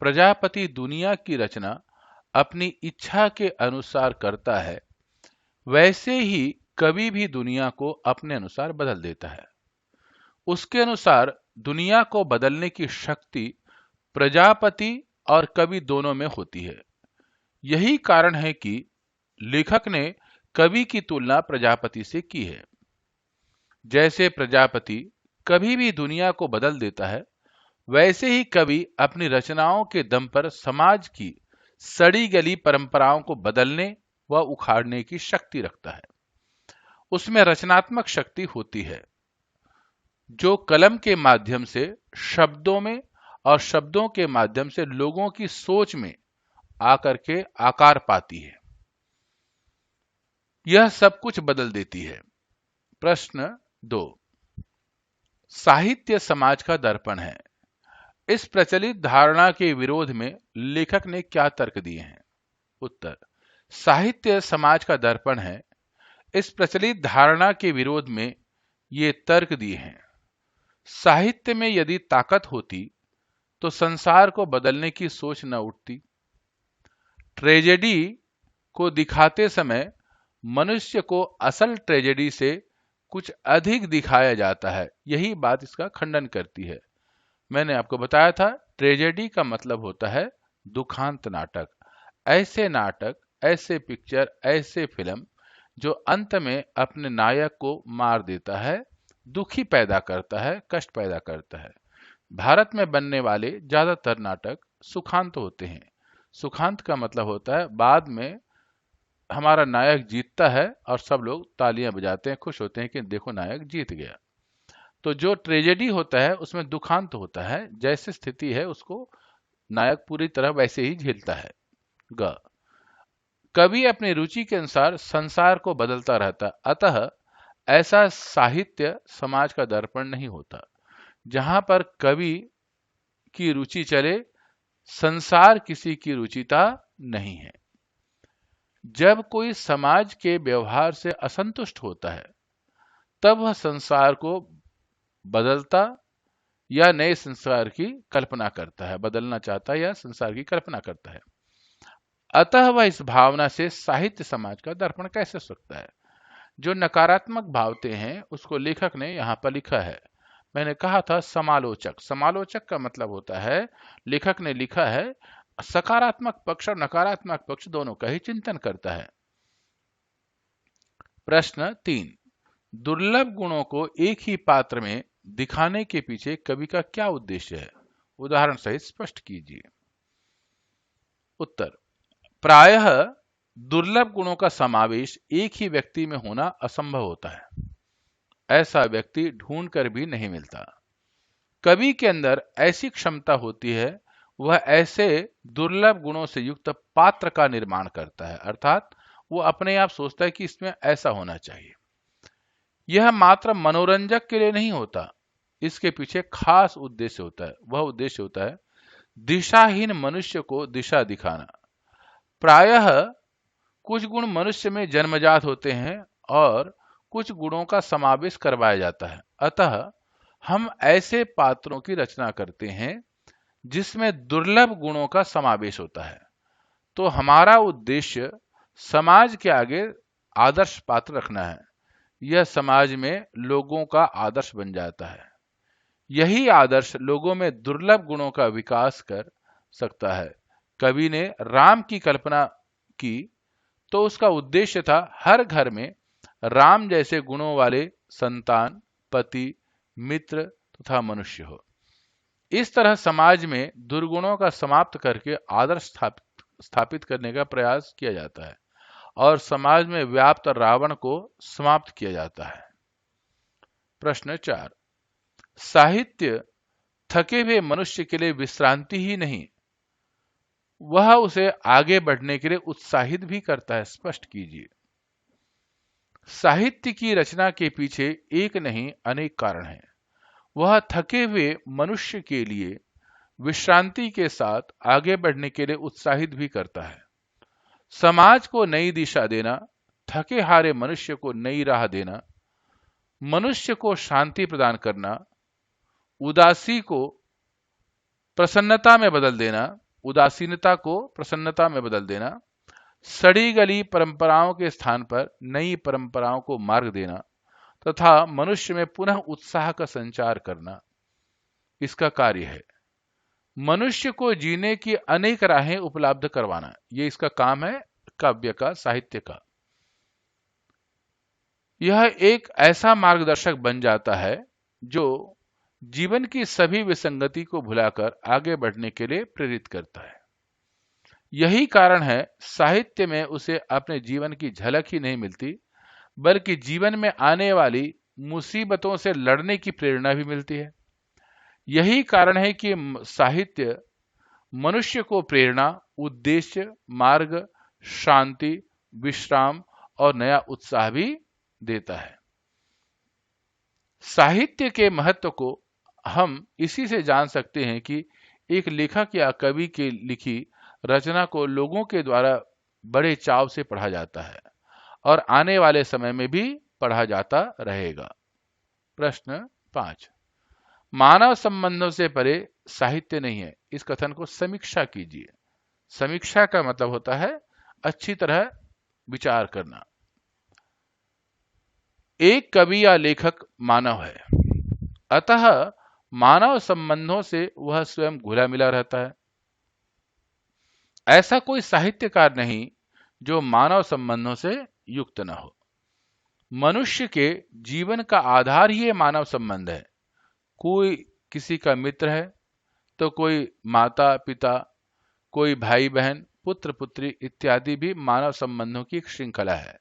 प्रजापति दुनिया की रचना अपनी इच्छा के अनुसार करता है, वैसे ही कवि भी दुनिया को अपने अनुसार बदल देता है। उसके अनुसार दुनिया को बदलने की शक्ति प्रजापति और कवि दोनों में होती है। यही कारण है कि लेखक ने कवि की तुलना प्रजापति से की है। जैसे प्रजापति कभी भी दुनिया को बदल देता है, वैसे ही कवि अपनी रचनाओं के दम पर समाज की सड़ी गली परंपराओं को बदलने व उखाड़ने की शक्ति रखता है। उसमें रचनात्मक शक्ति होती है जो कलम के माध्यम से शब्दों में और शब्दों के माध्यम से लोगों की सोच में आकर के आकार पाती है। यह सब कुछ बदल देती है। प्रश्न 2, साहित्य समाज का दर्पण है। इस प्रचलित धारणा के विरोध में लेखक ने क्या तर्क दिए हैं? उत्तर, साहित्य समाज का दर्पण है। इस प्रचलित धारणा के विरोध में ये तर्क दिए हैं। साहित्य में यदि ताकत होती तो संसार को बदलने की सोच न उठती। ट्रेजेडी को दिखाते समय मनुष्य को असल ट्रेजेडी से कुछ अधिक दिखाया जाता है, यही बात इसका खंडन करती है। मैंने आपको बताया था, ट्रेजेडी का मतलब होता है दुखांत नाटक। ऐसे नाटक, ऐसे पिक्चर, ऐसे फिल्म जो अंत में अपने नायक को मार देता है, दुखी पैदा करता है, कष्ट पैदा करता है। भारत में बनने वाले ज्यादातर नाटक सुखांत होते हैं। सुखांत का मतलब होता है बाद में हमारा नायक जीतता है और सब लोग तालियां बजाते हैं, खुश होते हैं कि देखो नायक जीत गया। तो जो ट्रेजेडी होता है उसमें दुखांत होता है, जैसे स्थिति है उसको नायक पूरी तरह वैसे ही झेलता है। ग कवि अपनी रुचि के अनुसार संसार को बदलता रहता, अतः ऐसा साहित्य समाज का दर्पण नहीं होता। जहां पर कवि की रुचि चले, संसार किसी की रुचिता नहीं है। जब कोई समाज के व्यवहार से असंतुष्ट होता है, तब वह संसार को बदलता या नए संसार की कल्पना करता है, बदलना चाहता है या संसार की कल्पना करता है। अतः वह इस भावना से साहित्य समाज का दर्पण कैसे हो सकता है। जो नकारात्मक भावते हैं उसको लेखक ने यहाँ पर लिखा है। मैंने कहा था समालोचक, समालोचक का मतलब होता है लेखक ने लिखा है सकारात्मक पक्ष और नकारात्मक पक्ष दोनों का ही चिंतन करता है। प्रश्न 3, दुर्लभ गुणों को एक ही पात्र में दिखाने के पीछे कवि का क्या उद्देश्य है, उदाहरण सहित स्पष्ट कीजिए। उत्तर, प्रायः दुर्लभ गुणों का समावेश एक ही व्यक्ति में होना असंभव होता है। ऐसा व्यक्ति ढूंढ कर भी नहीं मिलता। कवि के अंदर ऐसी क्षमता होती है, वह ऐसे दुर्लभ गुणों से युक्त पात्र का निर्माण करता है, अर्थात वो अपने आप सोचता है कि इसमें ऐसा होना चाहिए। यह मात्र मनोरंजक के लिए नहीं होता, इसके पीछे खास उद्देश्य होता है। वह उद्देश्य होता है दिशाहीन मनुष्य को दिशा दिखाना। प्रायः कुछ गुण मनुष्य में जन्मजात होते हैं और कुछ गुणों का समावेश करवाया जाता है। अतः हम ऐसे पात्रों की रचना करते हैं जिसमें दुर्लभ गुणों का समावेश होता है। तो हमारा उद्देश्य समाज के आगे आदर्श पात्र रखना है। यह समाज में लोगों का आदर्श बन जाता है। यही आदर्श लोगों में दुर्लभ गुणों का विकास कर सकता है। कवि ने राम की कल्पना की तो उसका उद्देश्य था हर घर में राम जैसे गुणों वाले संतान, पति, मित्र तथा मनुष्य हो। इस तरह समाज में दुर्गुणों का समाप्त करके आदर्श स्थापित करने का प्रयास किया जाता है और समाज में व्याप्त रावण को समाप्त किया जाता है। प्रश्न 4, साहित्य थके हुए मनुष्य के लिए विश्रांति ही नहीं, वह उसे आगे बढ़ने के लिए उत्साहित भी करता है, स्पष्ट कीजिए। साहित्य की रचना के पीछे एक नहीं अनेक कारण हैं। वह थके हुए मनुष्य के लिए विश्रांति के साथ आगे बढ़ने के लिए उत्साहित भी करता है। समाज को नई दिशा देना, थके हारे मनुष्य को नई राह देना, मनुष्य को शांति प्रदान करना, उदासी को प्रसन्नता में बदल देना, उदासीनता को प्रसन्नता में बदल देना, सड़ी गली परंपराओं के स्थान पर नई परंपराओं को मार्ग देना तथा मनुष्य में पुनः उत्साह का संचार करना, इसका कार्य है। मनुष्य को जीने की अनेक राहें उपलब्ध करवाना, ये इसका काम है काव्य का, साहित्य का। यह एक ऐसा मार्गदर्शक बन जाता है जो जीवन की सभी विसंगति को भुलाकर आगे बढ़ने के लिए प्रेरित करता है। यही कारण है साहित्य में उसे अपने जीवन की झलक ही नहीं मिलती, बल्कि जीवन में आने वाली मुसीबतों से लड़ने की प्रेरणा भी मिलती है। यही कारण है कि साहित्य मनुष्य को प्रेरणा, उद्देश्य, मार्ग, शांति, विश्राम और नया उत्साह भी देता है। साहित्य के महत्व को हम इसी से जान सकते हैं कि एक लेखक या कवि की लिखी रचना को लोगों के द्वारा बड़े चाव से पढ़ा जाता है और आने वाले समय में भी पढ़ा जाता रहेगा। प्रश्न 5, मानव संबंधों से परे साहित्य नहीं है, इस कथन को समीक्षा कीजिए। समीक्षा का मतलब होता है अच्छी तरह विचार करना। एक कवि या लेखक मानव है, अतः मानव संबंधों से वह स्वयं घुला मिला रहता है। ऐसा कोई साहित्यकार नहीं जो मानव संबंधों से युक्त न हो। मनुष्य के जीवन का आधार ही मानव संबंध है। कोई किसी का मित्र है तो कोई माता पिता, कोई भाई बहन, पुत्र पुत्री इत्यादि भी मानव संबंधों की एक श्रृंखला है।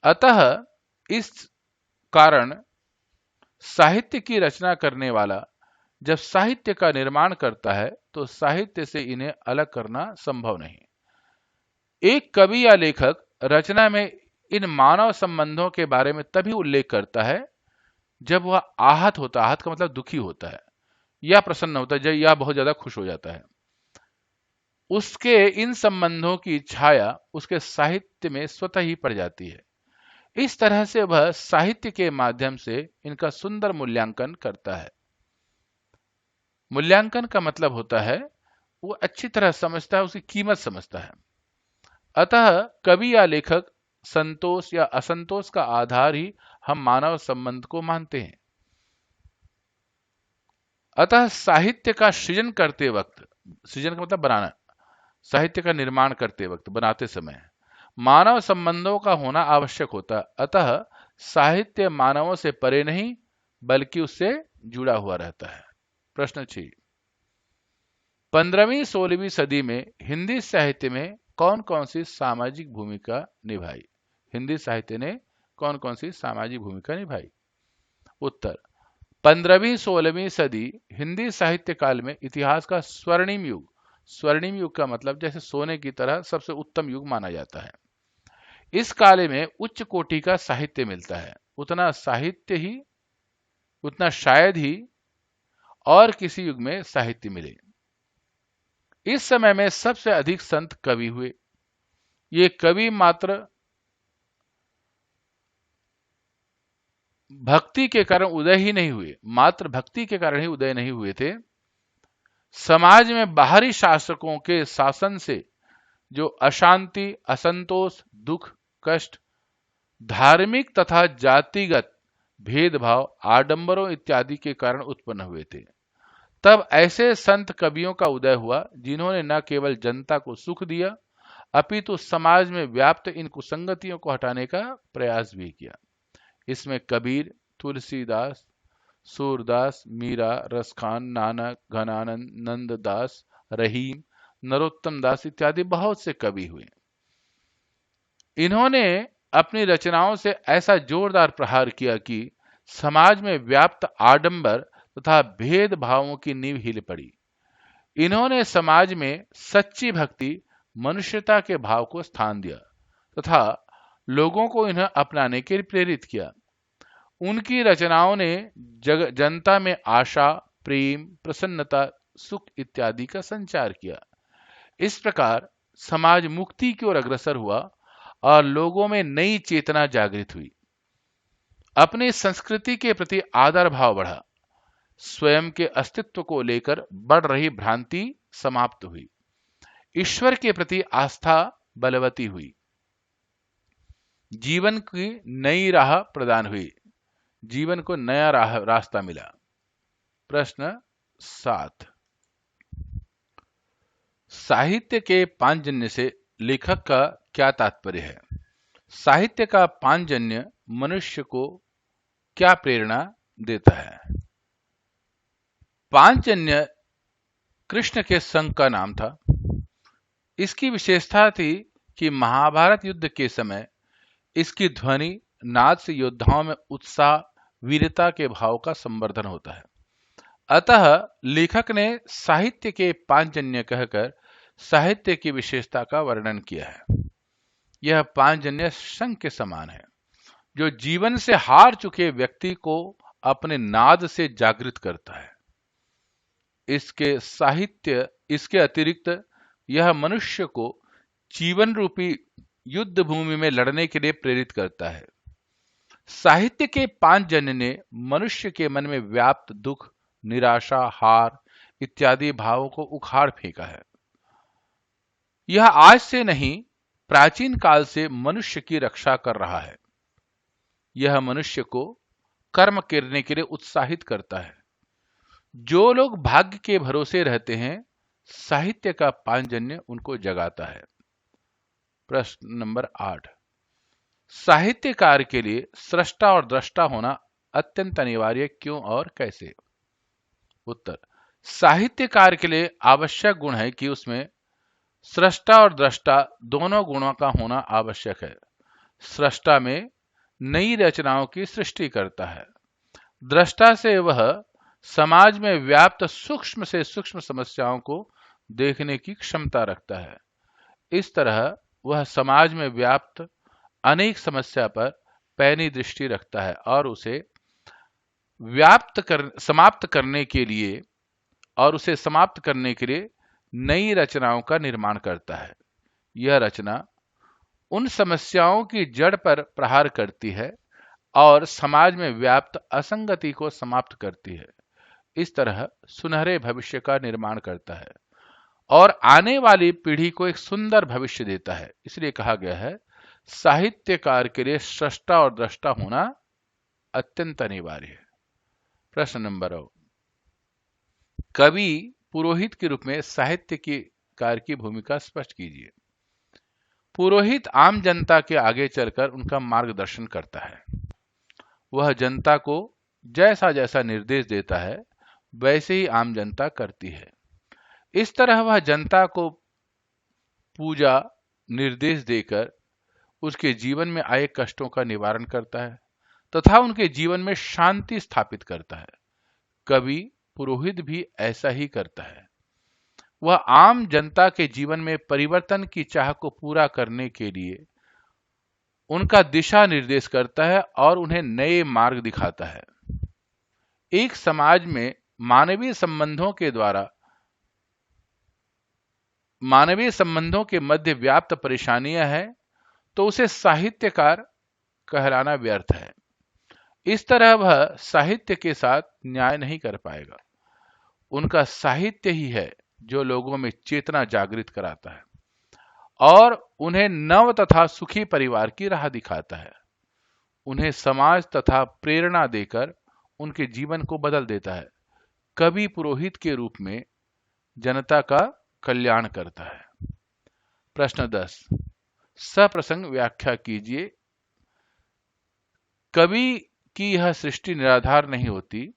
अतः इस कारण साहित्य की रचना करने वाला जब साहित्य का निर्माण करता है तो साहित्य से इन्हें अलग करना संभव नहीं। एक कवि या लेखक रचना में इन मानव संबंधों के बारे में तभी उल्लेख करता है जब वह आहत होता है, आहत का मतलब दुखी होता है, या प्रसन्न होता है, या बहुत ज्यादा खुश हो जाता है। उसके इन संबंधों की छाया उसके साहित्य में स्वतः ही पड़ जाती है। इस तरह से वह साहित्य के माध्यम से इनका सुंदर मूल्यांकन करता है। मूल्यांकन का मतलब होता है वो अच्छी तरह समझता है, उसकी कीमत समझता है। अतः कवि या लेखक संतोष या असंतोष का आधार ही हम मानव संबंध को मानते हैं। अतः साहित्य का सृजन करते वक्त, सृजन का मतलब बनाना, साहित्य का निर्माण करते वक्त, बनाते समय मानव संबंधों का होना आवश्यक होता है। अतः साहित्य मानवों से परे नहीं बल्कि उससे जुड़ा हुआ रहता है। प्रश्न 6, 15वीं-16वीं सदी में हिंदी साहित्य में कौन कौन सी सामाजिक भूमिका निभाई? हिंदी साहित्य ने कौन कौन सी सामाजिक भूमिका निभाई? उत्तर, 15वीं-16वीं सदी हिंदी साहित्य काल में इतिहास का स्वर्णिम युग, स्वर्णिम युग का मतलब जैसे सोने की तरह सबसे उत्तम युग माना जाता है। इस काल में उच्च कोटि का साहित्य मिलता है। उतना साहित्य ही, उतना शायद ही और किसी युग में साहित्य मिले। इस समय में सबसे अधिक संत कवि हुए। ये कवि मात्र भक्ति के कारण उदय ही नहीं हुए, मात्र भक्ति के कारण ही उदय नहीं हुए थे। समाज में बाहरी शासकों के शासन से जो अशांति, असंतोष, दुख, कष्ट, धार्मिक तथा जातिगत भेदभाव, आडंबरों इत्यादि के कारण उत्पन्न हुए थे, तब ऐसे संत कवियों का उदय हुआ जिन्होंने न केवल जनता को सुख दिया अपितु समाज में व्याप्त इन कुसंगतियों को हटाने का प्रयास भी किया। इसमें कबीर, तुलसीदास, सूरदास, मीरा, रसखान, नानक, घनानंद, नंददास, रहीम, नरोत्तम दास इत्यादि बहुत से कवि हुए। इन्होंने अपनी रचनाओं से ऐसा जोरदार प्रहार किया कि समाज में व्याप्त आडंबर तथा भेदभावों की नींव हिल पड़ी। इन्होंने समाज में सच्ची भक्ति, मनुष्यता के भाव को स्थान दिया तथा लोगों को इन्हें अपनाने के लिए प्रेरित किया। उनकी रचनाओं ने जनता में आशा, प्रेम, प्रसन्नता, सुख इत्यादि का संचार किया। इस प्रकार समाज मुक्ति की ओर अग्रसर हुआ और लोगों में नई चेतना जागृत हुई। अपनी संस्कृति के प्रति आदर भाव बढ़ा। स्वयं के अस्तित्व को लेकर बढ़ रही भ्रांति समाप्त हुई। ईश्वर के प्रति आस्था बलवती हुई। जीवन की नई राह प्रदान हुई। जीवन को नया रास्ता मिला। प्रश्न 7, साहित्य के पांचजन्य से लेखक का क्या तात्पर्य है? साहित्य का पांचजन्य मनुष्य को क्या प्रेरणा देता है? पांचजन्य कृष्ण के संघ का नाम था। इसकी विशेषता थी कि महाभारत युद्ध के समय इसकी ध्वनि नाद से योद्धाओं में उत्साह, वीरता के भाव का संवर्धन होता है। अतः लेखक ने साहित्य के पांचजन्य कहकर साहित्य की विशेषता का वर्णन किया है। यह पांचजन्य शंख के समान है जो जीवन से हार चुके व्यक्ति को अपने नाद से जागृत करता है। इसके अतिरिक्त यह मनुष्य को जीवन रूपी युद्ध भूमि में लड़ने के लिए प्रेरित करता है। साहित्य के पांचजन्य ने मनुष्य के मन में व्याप्त दुख, निराशा, हार इत्यादि भावों को उखाड़ फेंका है। यह आज से नहीं, प्राचीन काल से मनुष्य की रक्षा कर रहा है। यह मनुष्य को कर्म करने के लिए उत्साहित करता है। जो लोग भाग्य के भरोसे रहते हैं, साहित्य का पांचजन्य उनको जगाता है। प्रश्न नंबर 8, साहित्यकार के लिए सृष्टा और दृष्टा होना अत्यंत अनिवार्य क्यों और कैसे? उत्तर, साहित्यकार के लिए आवश्यक गुण है कि उसमें सृष्टा और दृष्टा दोनों गुणों का होना आवश्यक है। सृष्टा में नई रचनाओं की सृष्टि करता है, दृष्टा से वह समाज में व्याप्त सूक्ष्म से सूक्ष्म समस्याओं को देखने की क्षमता रखता है। इस तरह वह समाज में व्याप्त अनेक समस्या पर पैनी दृष्टि रखता है और उसे समाप्त करने के लिए नई रचनाओं का निर्माण करता है। यह रचना उन समस्याओं की जड़ पर प्रहार करती है और समाज में व्याप्त असंगति को समाप्त करती है। इस तरह सुनहरे भविष्य का निर्माण करता है और आने वाली पीढ़ी को एक सुंदर भविष्य देता है। इसलिए कहा गया है, साहित्यकार के लिए सृष्टा और दृष्टा होना अत्यंत अनिवार्य है। प्रश्न नंबर 9, कवि पुरोहित के रूप में साहित्यकार की भूमिका स्पष्ट कीजिए। पुरोहित आम जनता के आगे चलकर उनका मार्गदर्शन करता है। वह जनता को जैसा जैसा निर्देश देता है वैसे ही आम जनता करती है। इस तरह वह जनता को पूजा निर्देश देकर उसके जीवन में आए कष्टों का निवारण करता है तथा उनके जीवन में शांति स्थापित करता है। कवि पुरोहित भी ऐसा ही करता है। वह आम जनता के जीवन में परिवर्तन की चाह को पूरा करने के लिए उनका दिशा निर्देश करता है और उन्हें नए मार्ग दिखाता है। एक समाज में मानवीय संबंधों के मध्य व्याप्त परेशानियां हैं तो उसे साहित्यकार कहलाना व्यर्थ है। इस तरह वह साहित्य के साथ न्याय नहीं कर पाएगा। उनका साहित्य ही है जो लोगों में चेतना जागृत कराता है और उन्हें नव तथा सुखी परिवार की राह दिखाता है। उन्हें समाज तथा प्रेरणा देकर उनके जीवन को बदल देता है। कवि पुरोहित के रूप में जनता का कल्याण करता है। प्रश्न 10, सप्रसंग व्याख्या कीजिए। कवि की यह सृष्टि निराधार नहीं होती।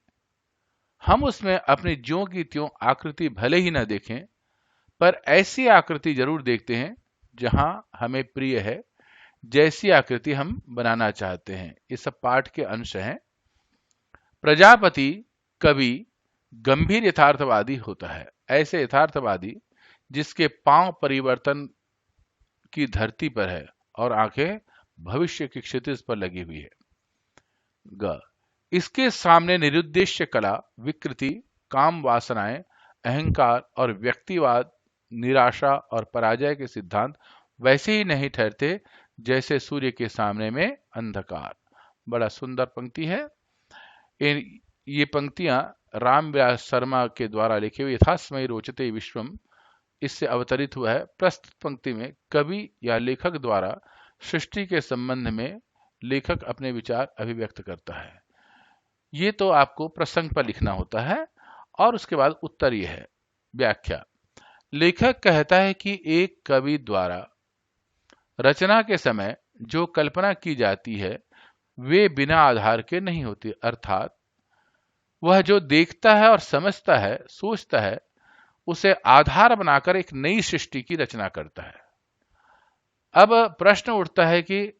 हम उसमें अपनी ज्यों की त्यों आकृति भले ही न देखें, पर ऐसी आकृति जरूर देखते हैं जहां हमें प्रिय है, जैसी आकृति हम बनाना चाहते हैं। ये सब पाठ के अंश हैं। प्रजापति कवि गंभीर यथार्थवादी होता है। ऐसे यथार्थवादी जिसके पांव परिवर्तन की धरती पर है और आंखें भविष्य की क्षितिज पर लगी हुई है। ग, इसके सामने निरुद्देश्य कला, विकृति, काम वासनाएं, अहंकार और व्यक्तिवाद, निराशा और पराजय के सिद्धांत वैसे ही नहीं ठहरते जैसे सूर्य के सामने में अंधकार। बड़ा सुंदर पंक्ति है। ये पंक्तियां रामव्यास शर्मा के द्वारा लिखे हुए यथास्मय रोचते विश्वम इससे अवतरित हुआ है। प्रस्तुत पंक्ति में कवि या लेखक द्वारा सृष्टि के संबंध में लेखक अपने विचार अभिव्यक्त करता है। ये तो आपको प्रसंग पर लिखना होता है और उसके बाद उत्तर यह है। व्याख्या, लेखक कहता है कि एक कवि द्वारा रचना के समय जो कल्पना की जाती है वे बिना आधार के नहीं होती, अर्थात वह जो देखता है और समझता है, सोचता है, उसे आधार बनाकर एक नई सृष्टि की रचना करता है। अब प्रश्न उठता है कि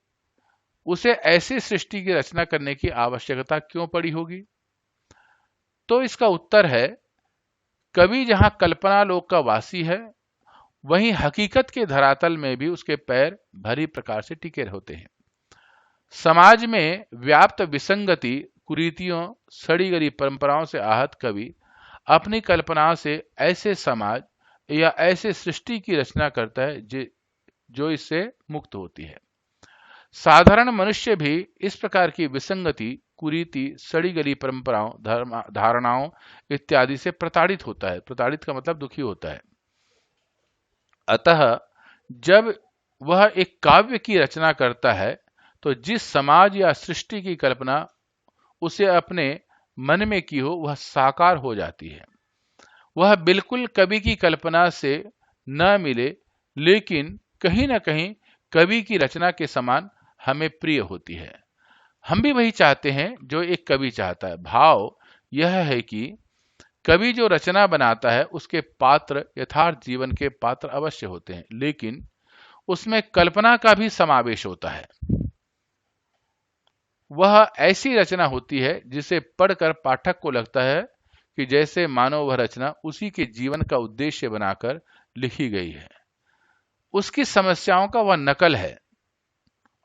उसे ऐसी सृष्टि की रचना करने की आवश्यकता क्यों पड़ी होगी? तो इसका उत्तर है, कवि जहां कल्पना लोक का वासी है, वहीं हकीकत के धरातल में भी उसके पैर भली प्रकार से टिके होते हैं। समाज में व्याप्त विसंगति, कुरीतियों, सड़ी गली परंपराओं से आहत कवि अपनी कल्पना से ऐसे समाज या ऐसे सृष्टि की रचना करता है जो इससे मुक्त होती है। साधारण मनुष्य भी इस प्रकार की विसंगति, कुरीति, सड़ी गली परंपराओं, धारणाओं इत्यादि से प्रताड़ित होता है। प्रताड़ित का मतलब दुखी होता है। अतः जब वह एक काव्य की रचना करता है तो जिस समाज या सृष्टि की कल्पना उसे अपने मन में की हो वह साकार हो जाती है। वह बिल्कुल कवि की कल्पना से न मिले, लेकिन कहीं न कहीं कवि की रचना के समान हमें प्रिय होती है। हम भी वही चाहते हैं जो एक कवि चाहता है। भाव यह है कि कवि जो रचना बनाता है उसके पात्र यथार्थ जीवन के पात्र अवश्य होते हैं, लेकिन उसमें कल्पना का भी समावेश होता है। वह ऐसी रचना होती है जिसे पढ़कर पाठक को लगता है कि जैसे मानो वह रचना उसी के जीवन का उद्देश्य बनाकर लिखी गई है। उसकी समस्याओं का वह नकल है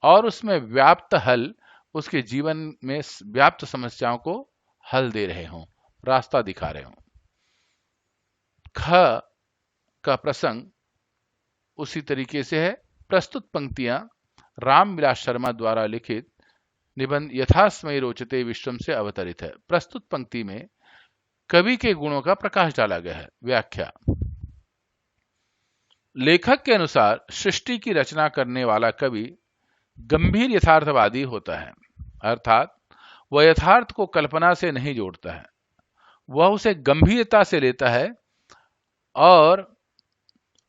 और उसमें व्याप्त हल उसके जीवन में व्याप्त समस्याओं को हल दे रहे हों, रास्ता दिखा रहे हों। ख का प्रसंग उसी तरीके से है। प्रस्तुत पंक्तियां रामविलास शर्मा द्वारा लिखित निबंध यथास्मय रोचते विश्वम से अवतरित है। प्रस्तुत पंक्ति में कवि के गुणों का प्रकाश डाला गया है। व्याख्या। लेखक के अनुसार सृष्टि की रचना करने वाला कवि गंभीर यथार्थवादी होता है, अर्थात वह यथार्थ को कल्पना से नहीं जोड़ता है, वह उसे गंभीरता से लेता है और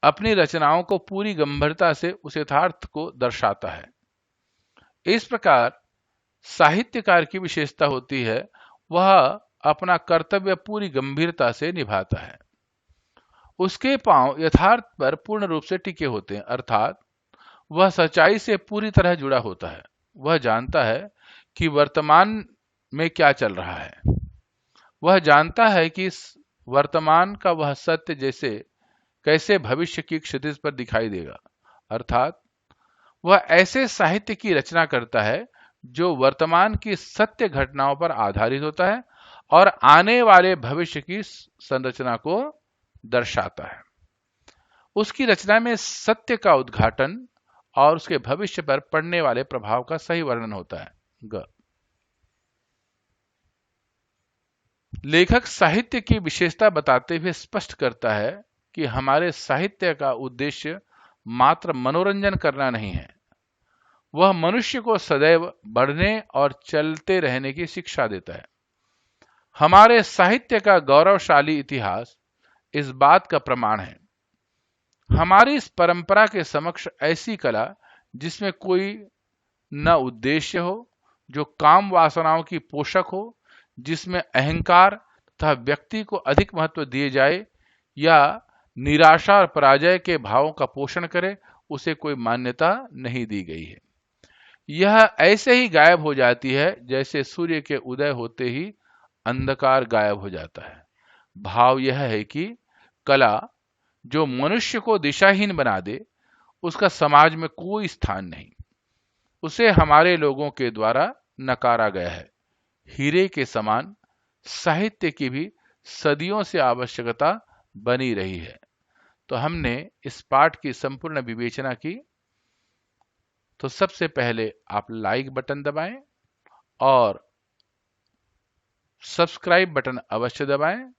अपनी रचनाओं को पूरी गंभीरता से उस यथार्थ को दर्शाता है। इस प्रकार साहित्यकार की विशेषता होती है, वह अपना कर्तव्य पूरी गंभीरता से निभाता है। उसके पांव यथार्थ पर पूर्ण रूप से टिके होते हैं, अर्थात वह सच्चाई से पूरी तरह जुड़ा होता है। वह जानता है कि वर्तमान में क्या चल रहा है, वह जानता है कि वर्तमान का वह सत्य जैसे कैसे भविष्य की क्षितिज पर दिखाई देगा, अर्थात वह ऐसे साहित्य की रचना करता है जो वर्तमान की सत्य घटनाओं पर आधारित होता है और आने वाले भविष्य की संरचना को दर्शाता है। उसकी रचना में सत्य का उद्घाटन और उसके भविष्य पर पड़ने वाले प्रभाव का सही वर्णन होता है। ग लेखक साहित्य की विशेषता बताते हुए स्पष्ट करता है कि हमारे साहित्य का उद्देश्य मात्र मनोरंजन करना नहीं है, वह मनुष्य को सदैव बढ़ने और चलते रहने की शिक्षा देता है। हमारे साहित्य का गौरवशाली इतिहास इस बात का प्रमाण है। हमारी इस परंपरा के समक्ष ऐसी कला जिसमें कोई न उद्देश्य हो, जो काम वासनाओं की पोषक हो, जिसमें अहंकार तथा व्यक्ति को अधिक महत्व दिए जाए या निराशा और पराजय के भावों का पोषण करे, उसे कोई मान्यता नहीं दी गई है। यह ऐसे ही गायब हो जाती है जैसे सूर्य के उदय होते ही अंधकार गायब हो जाता है। भाव यह है कि कला जो मनुष्य को दिशाहीन बना दे, उसका समाज में कोई स्थान नहीं, उसे हमारे लोगों के द्वारा नकारा गया है। हीरे के समान साहित्य की भी सदियों से आवश्यकता बनी रही है। तो हमने इस पाठ की संपूर्ण विवेचना की। तो सबसे पहले आप लाइक बटन दबाएं और सब्सक्राइब बटन अवश्य दबाएं।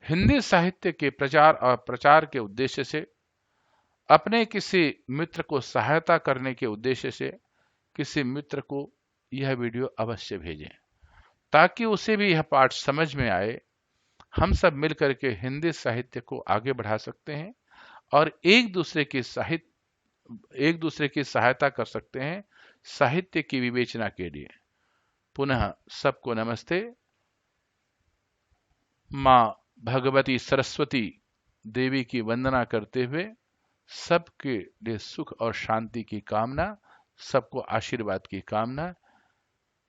हिंदी साहित्य के प्रचार और प्रचार के उद्देश्य से, अपने किसी मित्र को सहायता करने के उद्देश्य से किसी मित्र को यह वीडियो अवश्य भेजें, ताकि उसे भी यह पाठ समझ में आए। हम सब मिलकर के हिंदी साहित्य को आगे बढ़ा सकते हैं और एक दूसरे की सहायता कर सकते हैं साहित्य की विवेचना के लिए। पुनः सबको नमस्ते। मां भगवती सरस्वती देवी की वंदना करते हुए सबके लिए सुख और शांति की कामना, सबको आशीर्वाद की कामना।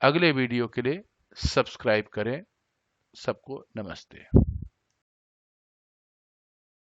अगले वीडियो के लिए सब्सक्राइब करें। सबको नमस्ते।